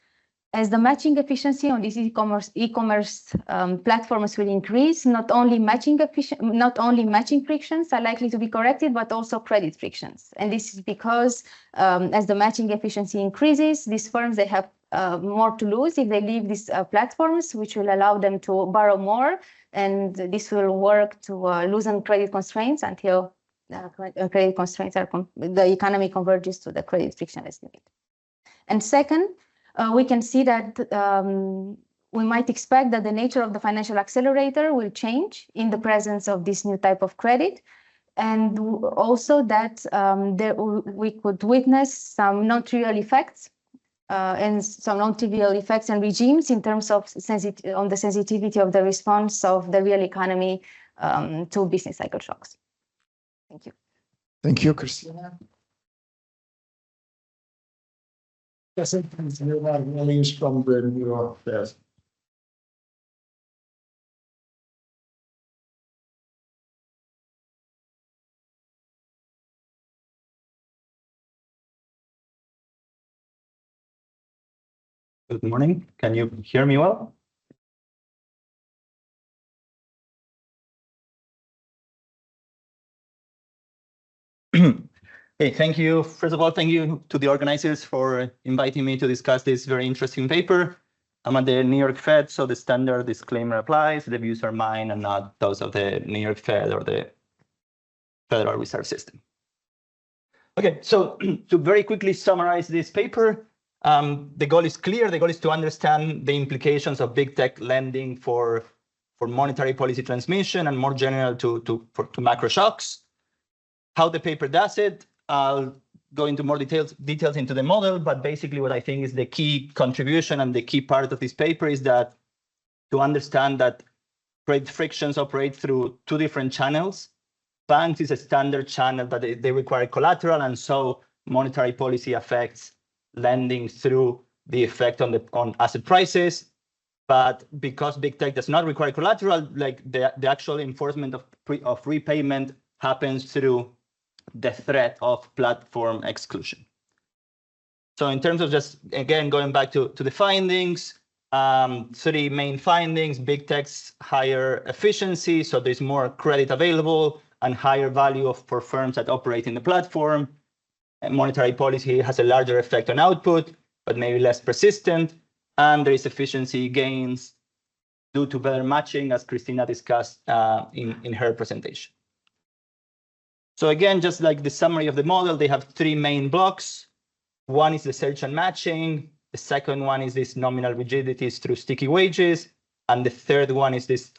as the matching efficiency on these e-commerce platforms will increase, not only matching frictions are likely to be corrected, but also credit frictions. And this is because as the matching efficiency increases, these firms, they have more to lose if they leave these platforms, which will allow them to borrow more. And this will work to loosen credit constraints until credit constraints the economy converges to the credit frictionless limit. And second, we can see that we might expect that the nature of the financial accelerator will change in the presence of this new type of credit. and also that we could witness some non-trivial effects and some non-trivial effects and regimes in terms of on the sensitivity of the response of the real economy to business cycle shocks. Thank you. Thank you, Christina. Yes, thanks, Leonardo from the New York Fed. Good morning. Can you hear me well? Hey, thank you. First of all, thank you to the organizers for inviting me to discuss this very interesting paper. I'm at the New York Fed, so the standard disclaimer applies. The views are mine and not those of the New York Fed or the Federal Reserve System. Okay, so to very quickly summarize this paper, the goal is clear. The goal is to understand the implications of big tech lending for monetary policy transmission and more general to macro shocks. How the paper does it, I'll go into more details into the model, but basically what I think is the key contribution and the key part of this paper is that to understand that credit frictions operate through two different channels. Banks is a standard channel, but they require collateral, and so monetary policy affects lending through the effect on asset prices. But because big tech does not require collateral, like the actual enforcement of repayment happens through the threat of platform exclusion. So in terms of just, again, going back to the findings, three main findings: big tech's higher efficiency, so there's more credit available, and higher value for firms that operate in the platform. And monetary policy has a larger effect on output, but maybe less persistent. And there is efficiency gains due to better matching, as Christina discussed in her presentation. So again, just like the summary of the model, they have three main blocks. One is the search and matching. The second one is this nominal rigidities through sticky wages. And the third one is this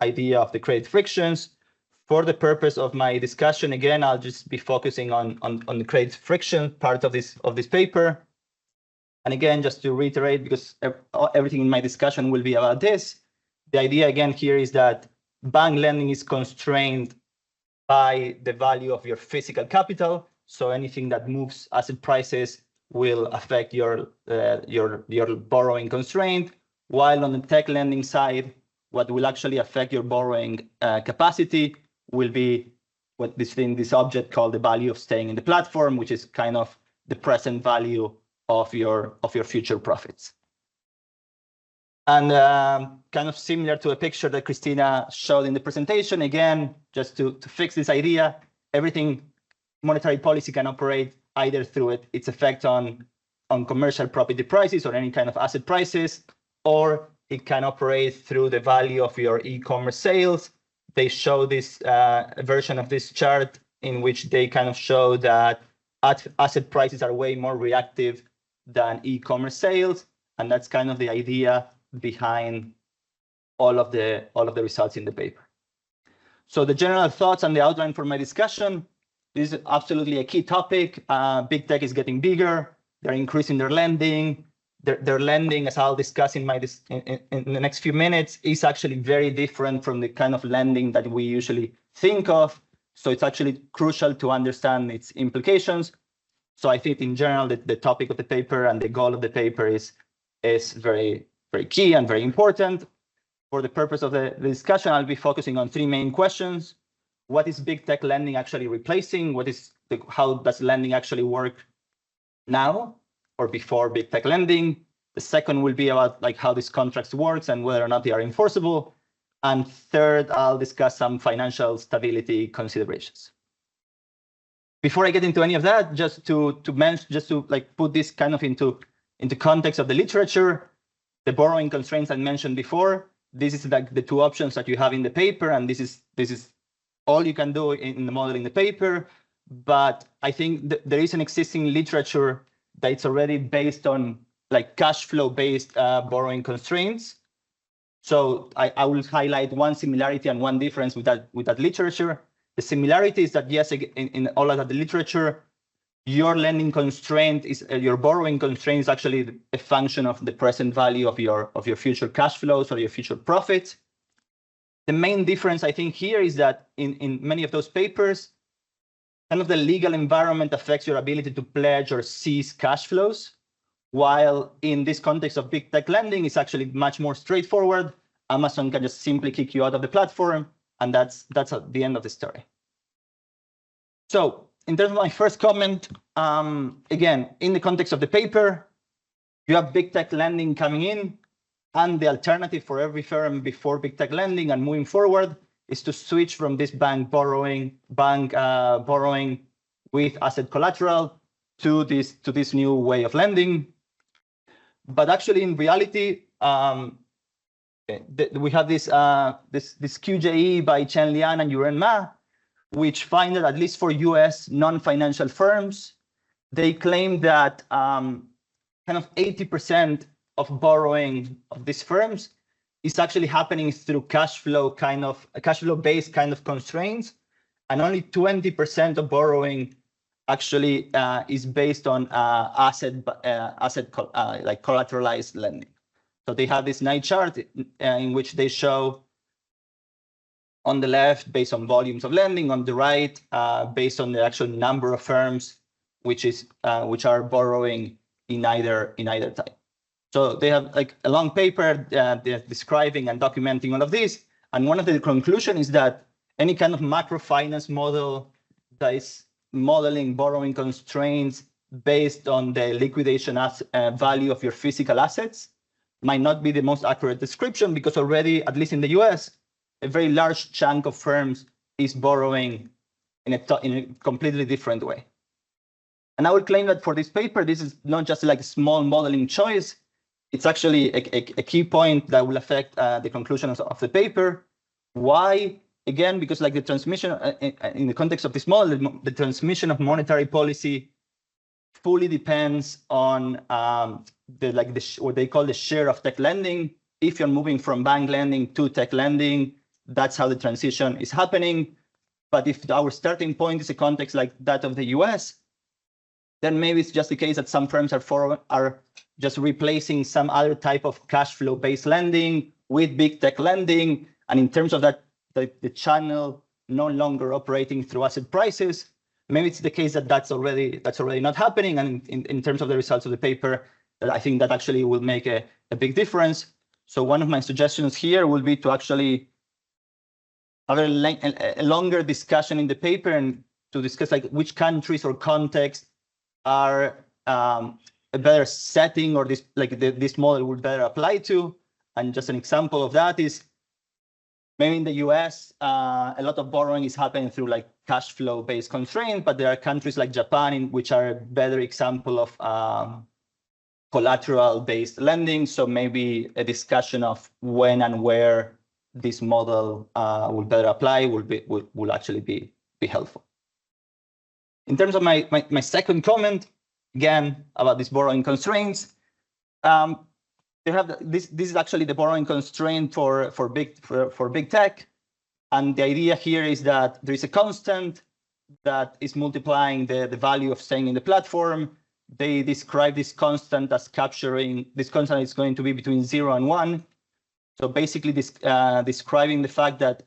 idea of the credit frictions. For the purpose of my discussion, again, I'll just be focusing on the credit friction part of this paper. And again, just to reiterate, because everything in my discussion will be about this, the idea again here is that bank lending is constrained by the value of your physical capital. So anything that moves asset prices will affect your borrowing constraint, while on the tech lending side, what will actually affect your borrowing capacity will be what this object called the value of staying in the platform, which is kind of the present value of your future profits. And kind of similar to a picture that Christina showed in the presentation, again, just to fix this idea, everything monetary policy can operate either through its effect on commercial property prices or any kind of asset prices, or it can operate through the value of your e-commerce sales. They show this version of this chart in which they kind of show that asset prices are way more reactive than e-commerce sales, and that's kind of the idea behind all of the results in the paper. So the general thoughts and the outline for my discussion: this is absolutely a key topic. Big tech is getting bigger. They're increasing their lending. Their lending, as I'll discuss in the next few minutes, is actually very different from the kind of lending that we usually think of. So it's actually crucial to understand its implications. So I think in general, the topic of the paper and the goal of the paper is very, very key and very important. For the purpose of the discussion, I'll be focusing on three main questions. What is big tech lending actually replacing? How does lending actually work now or before big tech lending? The second will be about how these contracts works and whether or not they are enforceable. And third, I'll discuss some financial stability considerations. Before I get into any of that, just to put this kind of into context of the literature, the borrowing constraints I mentioned before, this is like the two options that you have in the paper, and this is all you can do in the model in the paper. But I think there is an existing literature that's already based on cash flow based borrowing constraints. So I will highlight one similarity and one difference with that literature. The similarity is that, yes, in all of the literature, your lending constraint is your borrowing constraint is actually a function of the present value of your future cash flows or your future profits. The main difference, I think, here is that in many of those papers, kind of the legal environment affects your ability to pledge or seize cash flows, while in this context of big tech lending, it's actually much more straightforward. Amazon can just simply kick you out of the platform, and that's at the end of the story. So in terms of my first comment, again, in the context of the paper, you have big tech lending coming in, and the alternative for every firm before big tech lending and moving forward is to switch from this bank borrowing with asset collateral to this new way of lending. But actually, in reality, we have this QJE by Chen Lian and Yuren Ma, which find that at least for US non-financial firms, they claim that kind of 80% of borrowing of these firms is actually happening through cash flow based kind of constraints, and only 20% of borrowing actually is based on like collateralized lending. So they have this nice chart in which they show on the left based on volumes of lending, on the right based on the actual number of firms which are borrowing in either type. So they have like a long paper they're describing and documenting all of this. And one of the conclusions is that any kind of macrofinance model that is modeling borrowing constraints based on the liquidation value of your physical assets might not be the most accurate description, because already, at least in the US, a very large chunk of firms is borrowing in a completely different way. And I would claim that for this paper, this is not just like a small modeling choice. It's actually a key point that will affect the conclusions of the paper. Why? Again, because like the transmission in the context of this model, the transmission of monetary policy fully depends on what they call the share of tech lending. If you're moving from bank lending to tech lending, that's how the transition is happening. But if our starting point is a context like that of the US, then maybe it's just the case that some firms are just replacing some other type of cash flow based lending with big tech lending. And in terms of that, the channel no longer operating through asset prices, maybe it's the case that that's already not happening. And in terms of the results of the paper, I think that actually will make a big difference. So one of my suggestions here will be to actually have a longer discussion in the paper and to discuss like which countries or contexts are a better setting, or this model would better apply to. And just an example of that is maybe in the US, a lot of borrowing is happening through like cash flow based constraints, but there are countries like Japan which are a better example of collateral based lending. So maybe a discussion of when and where this model will better apply will actually be helpful. In terms of my second comment, again, about these borrowing constraints, they have this is actually the borrowing constraint for big tech. And the idea here is that there is a constant that is multiplying the value of staying in the platform. They describe this constant as capturing, this constant is going to be between 0 and 1. So basically describing the fact that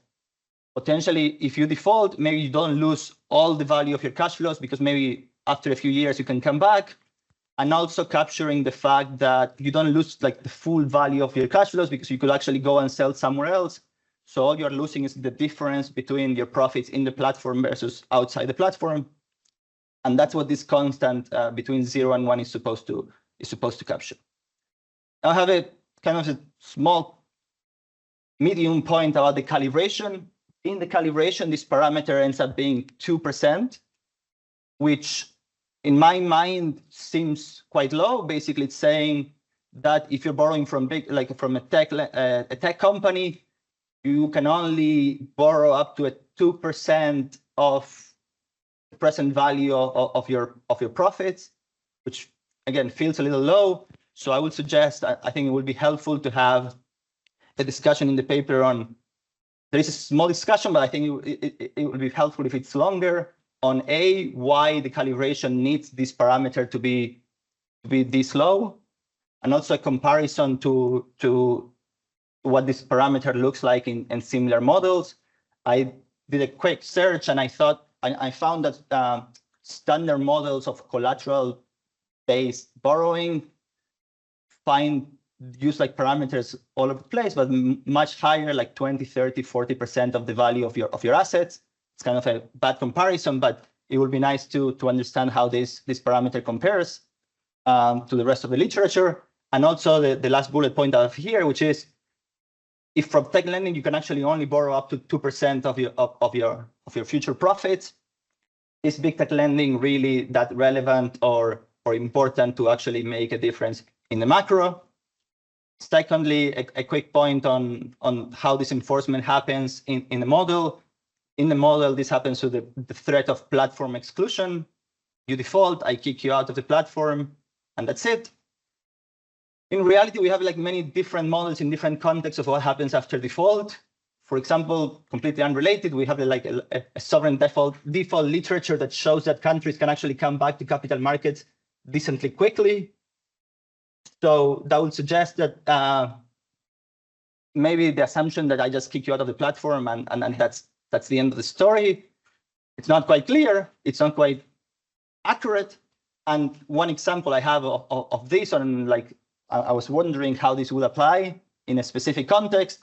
potentially if you default, maybe you don't lose all the value of your cash flows, because maybe after a few years you can come back. And also capturing the fact that you don't lose like the full value of your cash flows, because you could actually go and sell somewhere else. So all you're losing is the difference between your profits in the platform versus outside the platform. And that's what this constant between 0 and 1 is supposed to capture. Now I have a kind of a small medium point about the calibration. In the calibration, this parameter ends up being 2%, which in my mind seems quite low. Basically, it's saying that if you're borrowing from a tech company, you can only borrow up to a 2% of the present value of your profits, which again feels a little low. So I would suggest, I think it would be helpful to have a discussion in the paper on there is a small discussion, but I think it would be helpful if it's longer on why the calibration needs this parameter to be this low, and also a comparison to what this parameter looks like in similar models. I did a quick search and I found that standard models of collateral-based borrowing use like parameters all over the place, but much higher, like 20, 30, 40% of the value of your assets. It's kind of a bad comparison, but it would be nice to understand how this parameter compares to the rest of the literature. And also the last bullet point I have here, which is if from tech lending you can actually only borrow up to 2% of your future profits, is big tech lending really that relevant or important to actually make a difference in the macro? Secondly, a quick point on how this enforcement happens in the model. In the model, this happens to the threat of platform exclusion. You default, I kick you out of the platform, and that's it. In reality, we have like many different models in different contexts of what happens after default. For example, completely unrelated, we have like a sovereign default literature that shows that countries can actually come back to capital markets decently quickly. So that would suggest that maybe the assumption that I just kick you out of the platform and that's the end of the story. It's not quite clear. It's not quite accurate. And one example I have of this, and like I was wondering how this would apply in a specific context.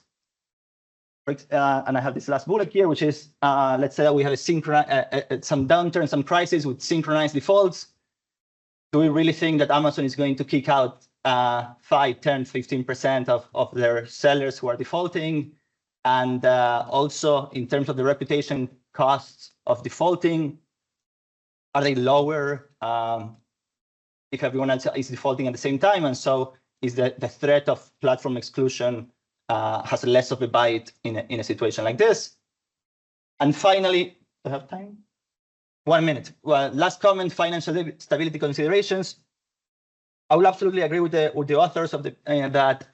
And I have this last bullet here, which is let's say that we have some downturn, some crisis with synchronized defaults. Do we really think that Amazon is going to kick out 5, 10, 15% of their sellers who are defaulting? And also in terms of the reputation costs of defaulting, are they lower if everyone else is defaulting at the same time? And so is the threat of platform exclusion has less of a bite in a situation like this? And finally, do I have time? 1 minute. Well, last comment, financial stability considerations. I will absolutely agree with the authors of that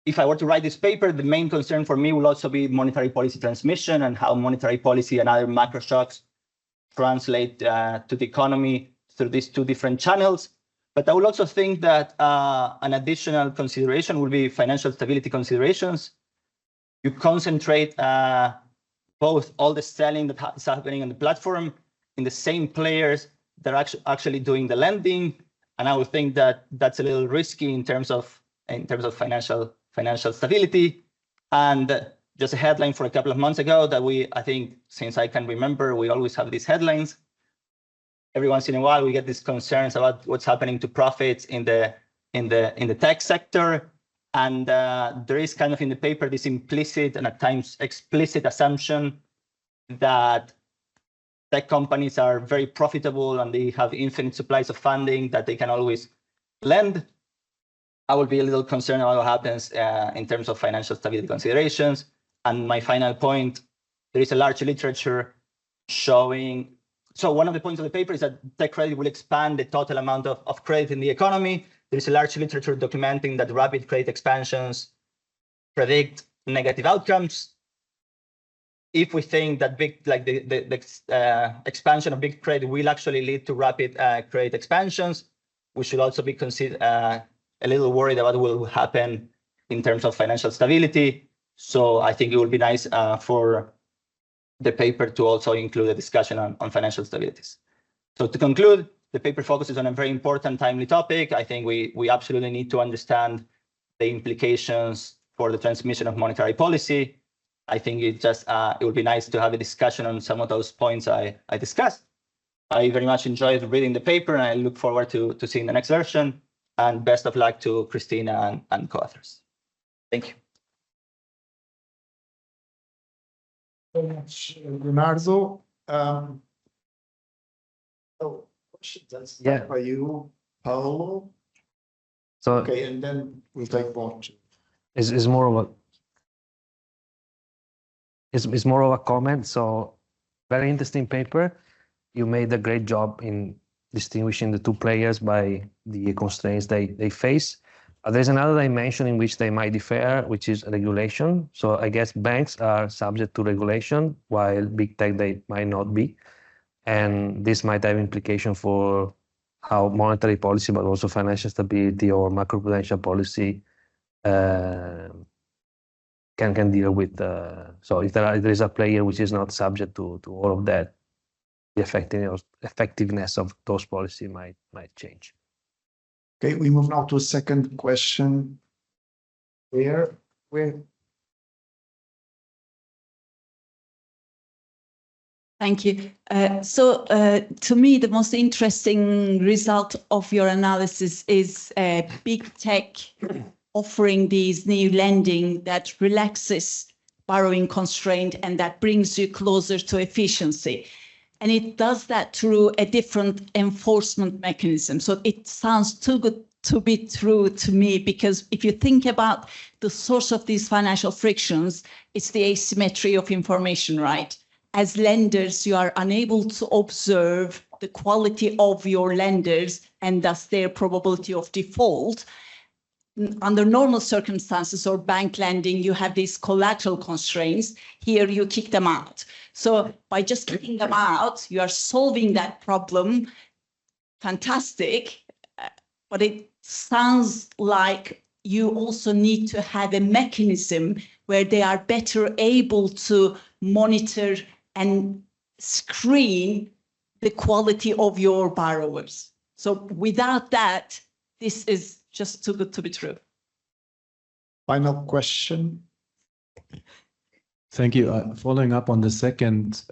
if I were to write this paper, the main concern for me will also be monetary policy transmission and how monetary policy and other macro shocks translate to the economy through these two different channels. But I would also think that an additional consideration would be financial stability considerations. You concentrate both all the selling that is happening on the platform in the same players that are actually doing the lending. And I would think that that's a little risky in terms of financial stability. And just a headline for a couple of months ago that I think since I can remember, we always have these headlines. Every once in a while, we get these concerns about what's happening to profits in the tech sector. And there is kind of in the paper this implicit and at times explicit assumption that tech companies are very profitable and they have infinite supplies of funding that they can always lend. I would be a little concerned about what happens in terms of financial stability considerations. And my final point, there is a large literature showing. So one of the points of the paper is that tech credit will expand the total amount of credit in the economy. There is a large literature documenting that rapid credit expansions predict negative outcomes. If we think that the expansion of big credit will actually lead to rapid credit expansions, we should also be a little worried about what will happen in terms of financial stability. So I think it would be nice for the paper to also include a discussion on financial stabilities. So to conclude, the paper focuses on a very important, timely topic. I think we absolutely need to understand the implications for the transmission of monetary policy. I think it would be nice to have a discussion on some of those points I discussed. I very much enjoyed reading the paper and I look forward to seeing the next version. And best of luck to Christina and co-authors. Thank you. Very much, Leonardo. Questions by you, Paolo. So okay, and then we'll take one. It's more of a comment. So very interesting paper. You made a great job in distinguishing the two players by the constraints they face. There's another dimension in which they might differ, which is regulation. So I guess banks are subject to regulation, while big tech, they might not be. And this might have implication for how monetary policy, but also financial stability or macroprudential policy can deal with. So if there is a player which is not subject to all of that, the effectiveness of those policy might change. Okay, we move now to a second question. Where Thank you. To me, the most interesting result of your analysis is big tech offering these new lending that relaxes borrowing constraint and that brings you closer to efficiency. And it does that through a different enforcement mechanism. So it sounds too good to be true to me, because if you think about the source of these financial frictions, it's the asymmetry of information, right? As lenders, you are unable to observe the quality of your lenders and thus their probability of default. Under normal circumstances or bank lending, you have these collateral constraints. Here, you kick them out. So by just kicking them out, you are solving that problem. Fantastic. But it sounds like you also need to have a mechanism where they are better able to monitor and screen the quality of your borrowers. So without that, this is just too good to be true. final question? Thank you. Following up on the second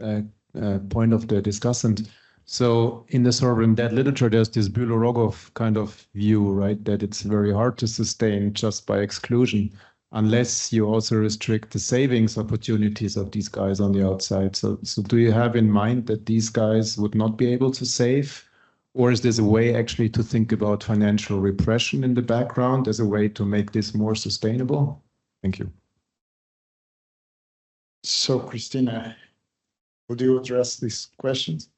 point of the discussant. So in the sovereign debt literature, there's this Bülow-Rogoff kind of view, right? That it's very hard to sustain just by exclusion, unless you also restrict the savings opportunities of these guys on the outside. So do you have in mind that these guys would not be able to save? Or is this a way actually to think about financial repression in the background as a way to make this more sustainable? Thank you. So, Christina, would you address these questions?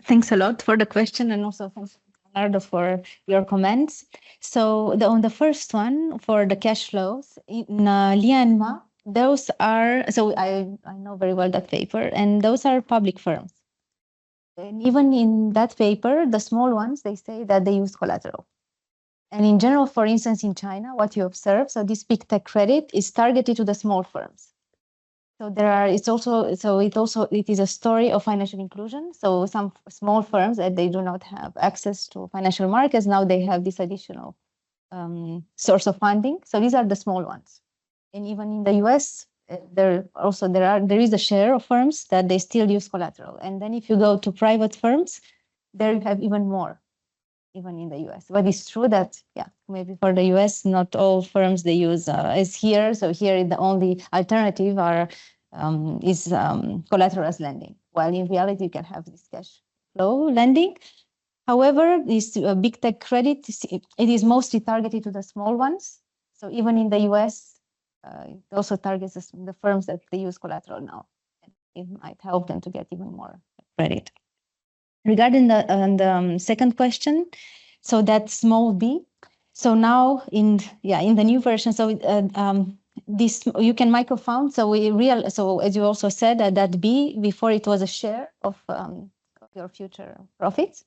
Thanks a lot for the question, and also thanks, Leonardo, for your comments. So on the first one, for the cash flows, in Lianma, those are, so I know very well that paper, and those are public firms. And even in that paper, the small ones, they say that they use collateral. And in general, for instance, in China, what you observe, so this big tech credit is targeted to the small firms. So it is a story of financial inclusion. So some small firms that they do not have access to financial markets, now they have this additional source of funding. So these are the small ones. And even in the US, there is a share of firms that they still use collateral. And then if you go to private firms, there you have even more, even in the US. But it's true that, yeah, maybe for the US, not all firms they use is here. So here the only alternative is collateralized lending, while in reality you can have this cash flow lending. However, this big tech credit, it is mostly targeted to the small ones. So even in the US, it also targets the firms that they use collateral now. It might help them to get even more credit. Regarding the second question, so that small b. So now in the new version, so this you can microfound. So as you also said, that b before it was a share of your future profits,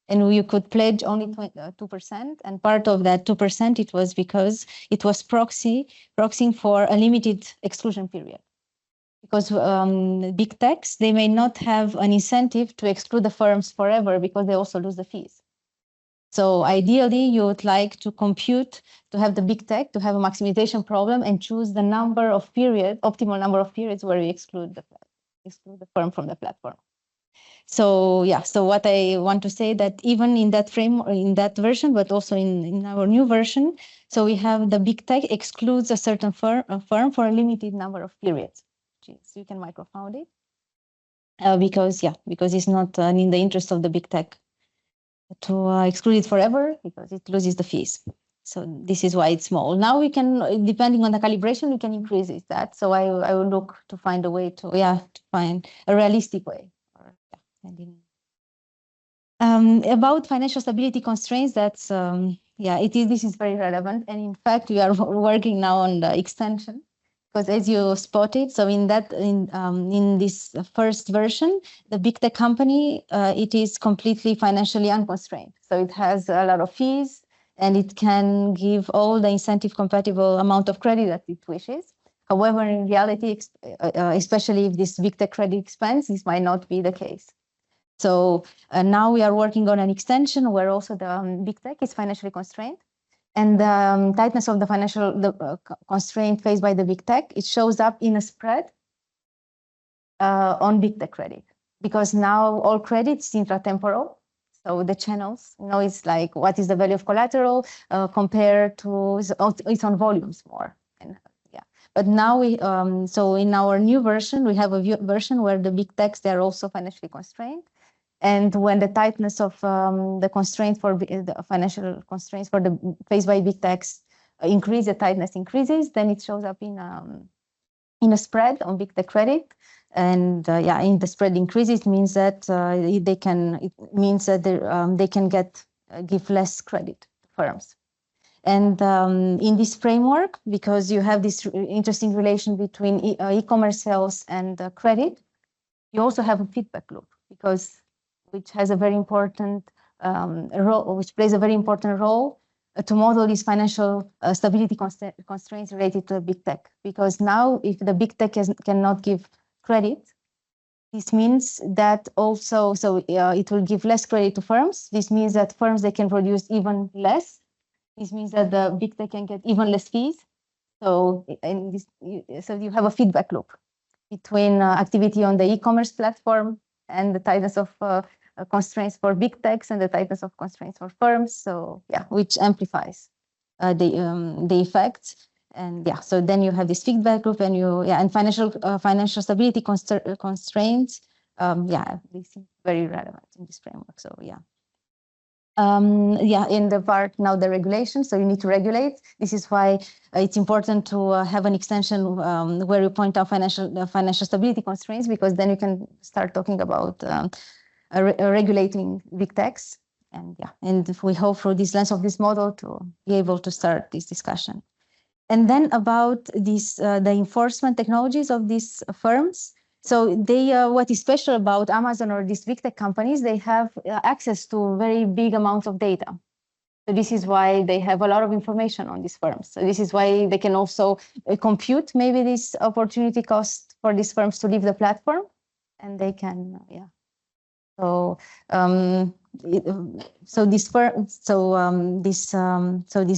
and you could pledge only 2%. And part of that 2%, it was because it was proxying for a limited exclusion period. Because big techs, they may not have an incentive to exclude the firms forever because they also lose the fees. So ideally, you would like to compute, to have the big tech, to have a maximization problem and choose the optimal number of periods where you exclude the firm from the platform. So yeah, so what I want to say that even in that in that version, but also in our new version, so we have the big tech excludes a certain firm for a limited number of periods. So you can microfound it because it's not in the interest of the big tech to exclude it forever because it loses the fees. So this is why it's small. Now we can, depending on the calibration, we can increase that. So I will look to find a way to find a realistic way. About financial stability constraints, that's yeah, it is. This is very relevant, and in fact, we are working now on the extension, because as you spotted, so in this first version, the big tech company, it is completely financially unconstrained. So it has a lot of fees, and it can give all the incentive compatible amount of credit that it wishes. However, in reality, especially if this big tech credit expands, this might not be the case. So now we are working on an extension where also the big tech is financially constrained. And the tightness of the financial constraint faced by the big tech, it shows up in a spread on big tech credit. Because now all credit is intratemporal. So the channels, it's like what is the value of collateral compared to, it's on volumes more. And yeah, but now so in our new version, we have a version where the big techs, they're also financially constrained. And when the tightness of the constraint for the financial constraints for the faced by big techs increase, the tightness increases, then it shows up in a spread on big tech credit. And in the spread increases means that they can give less credit to firms. And in this framework, because you have this interesting relation between e-commerce sales and credit, you also have a feedback loop, which has a very important role, which plays a very important role to model these financial stability constraints related to big tech. Because now, if the big tech cannot give credit, this means that also, it will give less credit to firms. This means that firms, they can produce even less. This means that the big tech can get even less fees. So you have a feedback loop between activity on the e-commerce platform and the tightness of constraints for big techs and the tightness of constraints for firms. So which amplifies the effects. And so then you have this feedback loop, and and financial stability constraints. They seem very relevant in this framework. So in the part now, the regulation. So you need to regulate. This is why it's important to have an extension where you point out financial stability constraints, because then you can start talking about regulating big techs. And and we hope through this lens of this model to be able to start this discussion. And then about this, the enforcement technologies of these firms. So what is special about Amazon or these big tech companies, they have access to very big amounts of data. So this is why they have a lot of information on these firms. So this is why they can also compute maybe this opportunity cost for these firms to leave the platform, and they can, So these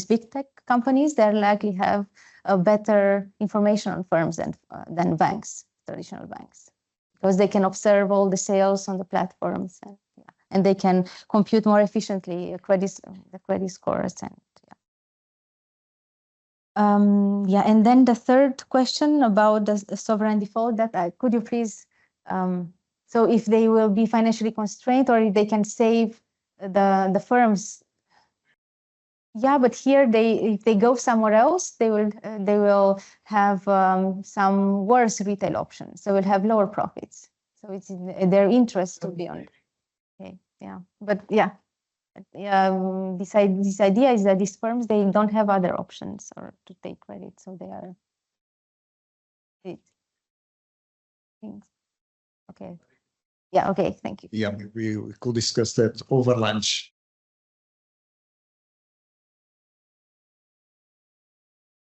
big tech companies, they likely have a better information on firms than banks, traditional banks, because they can observe all the sales on the platforms, and they can compute more efficiently the credit scores. And then the third question about the sovereign default, could you please? So if they will be financially constrained, or if they can save the firms. But here if they go somewhere else, they will have some worse retail options. So will have lower profits. So it's in their interest to be on. Okay, but this idea is that these firms, they don't have other options or to take credit, so they are. Okay. Okay, thank you. We could discuss that over lunch.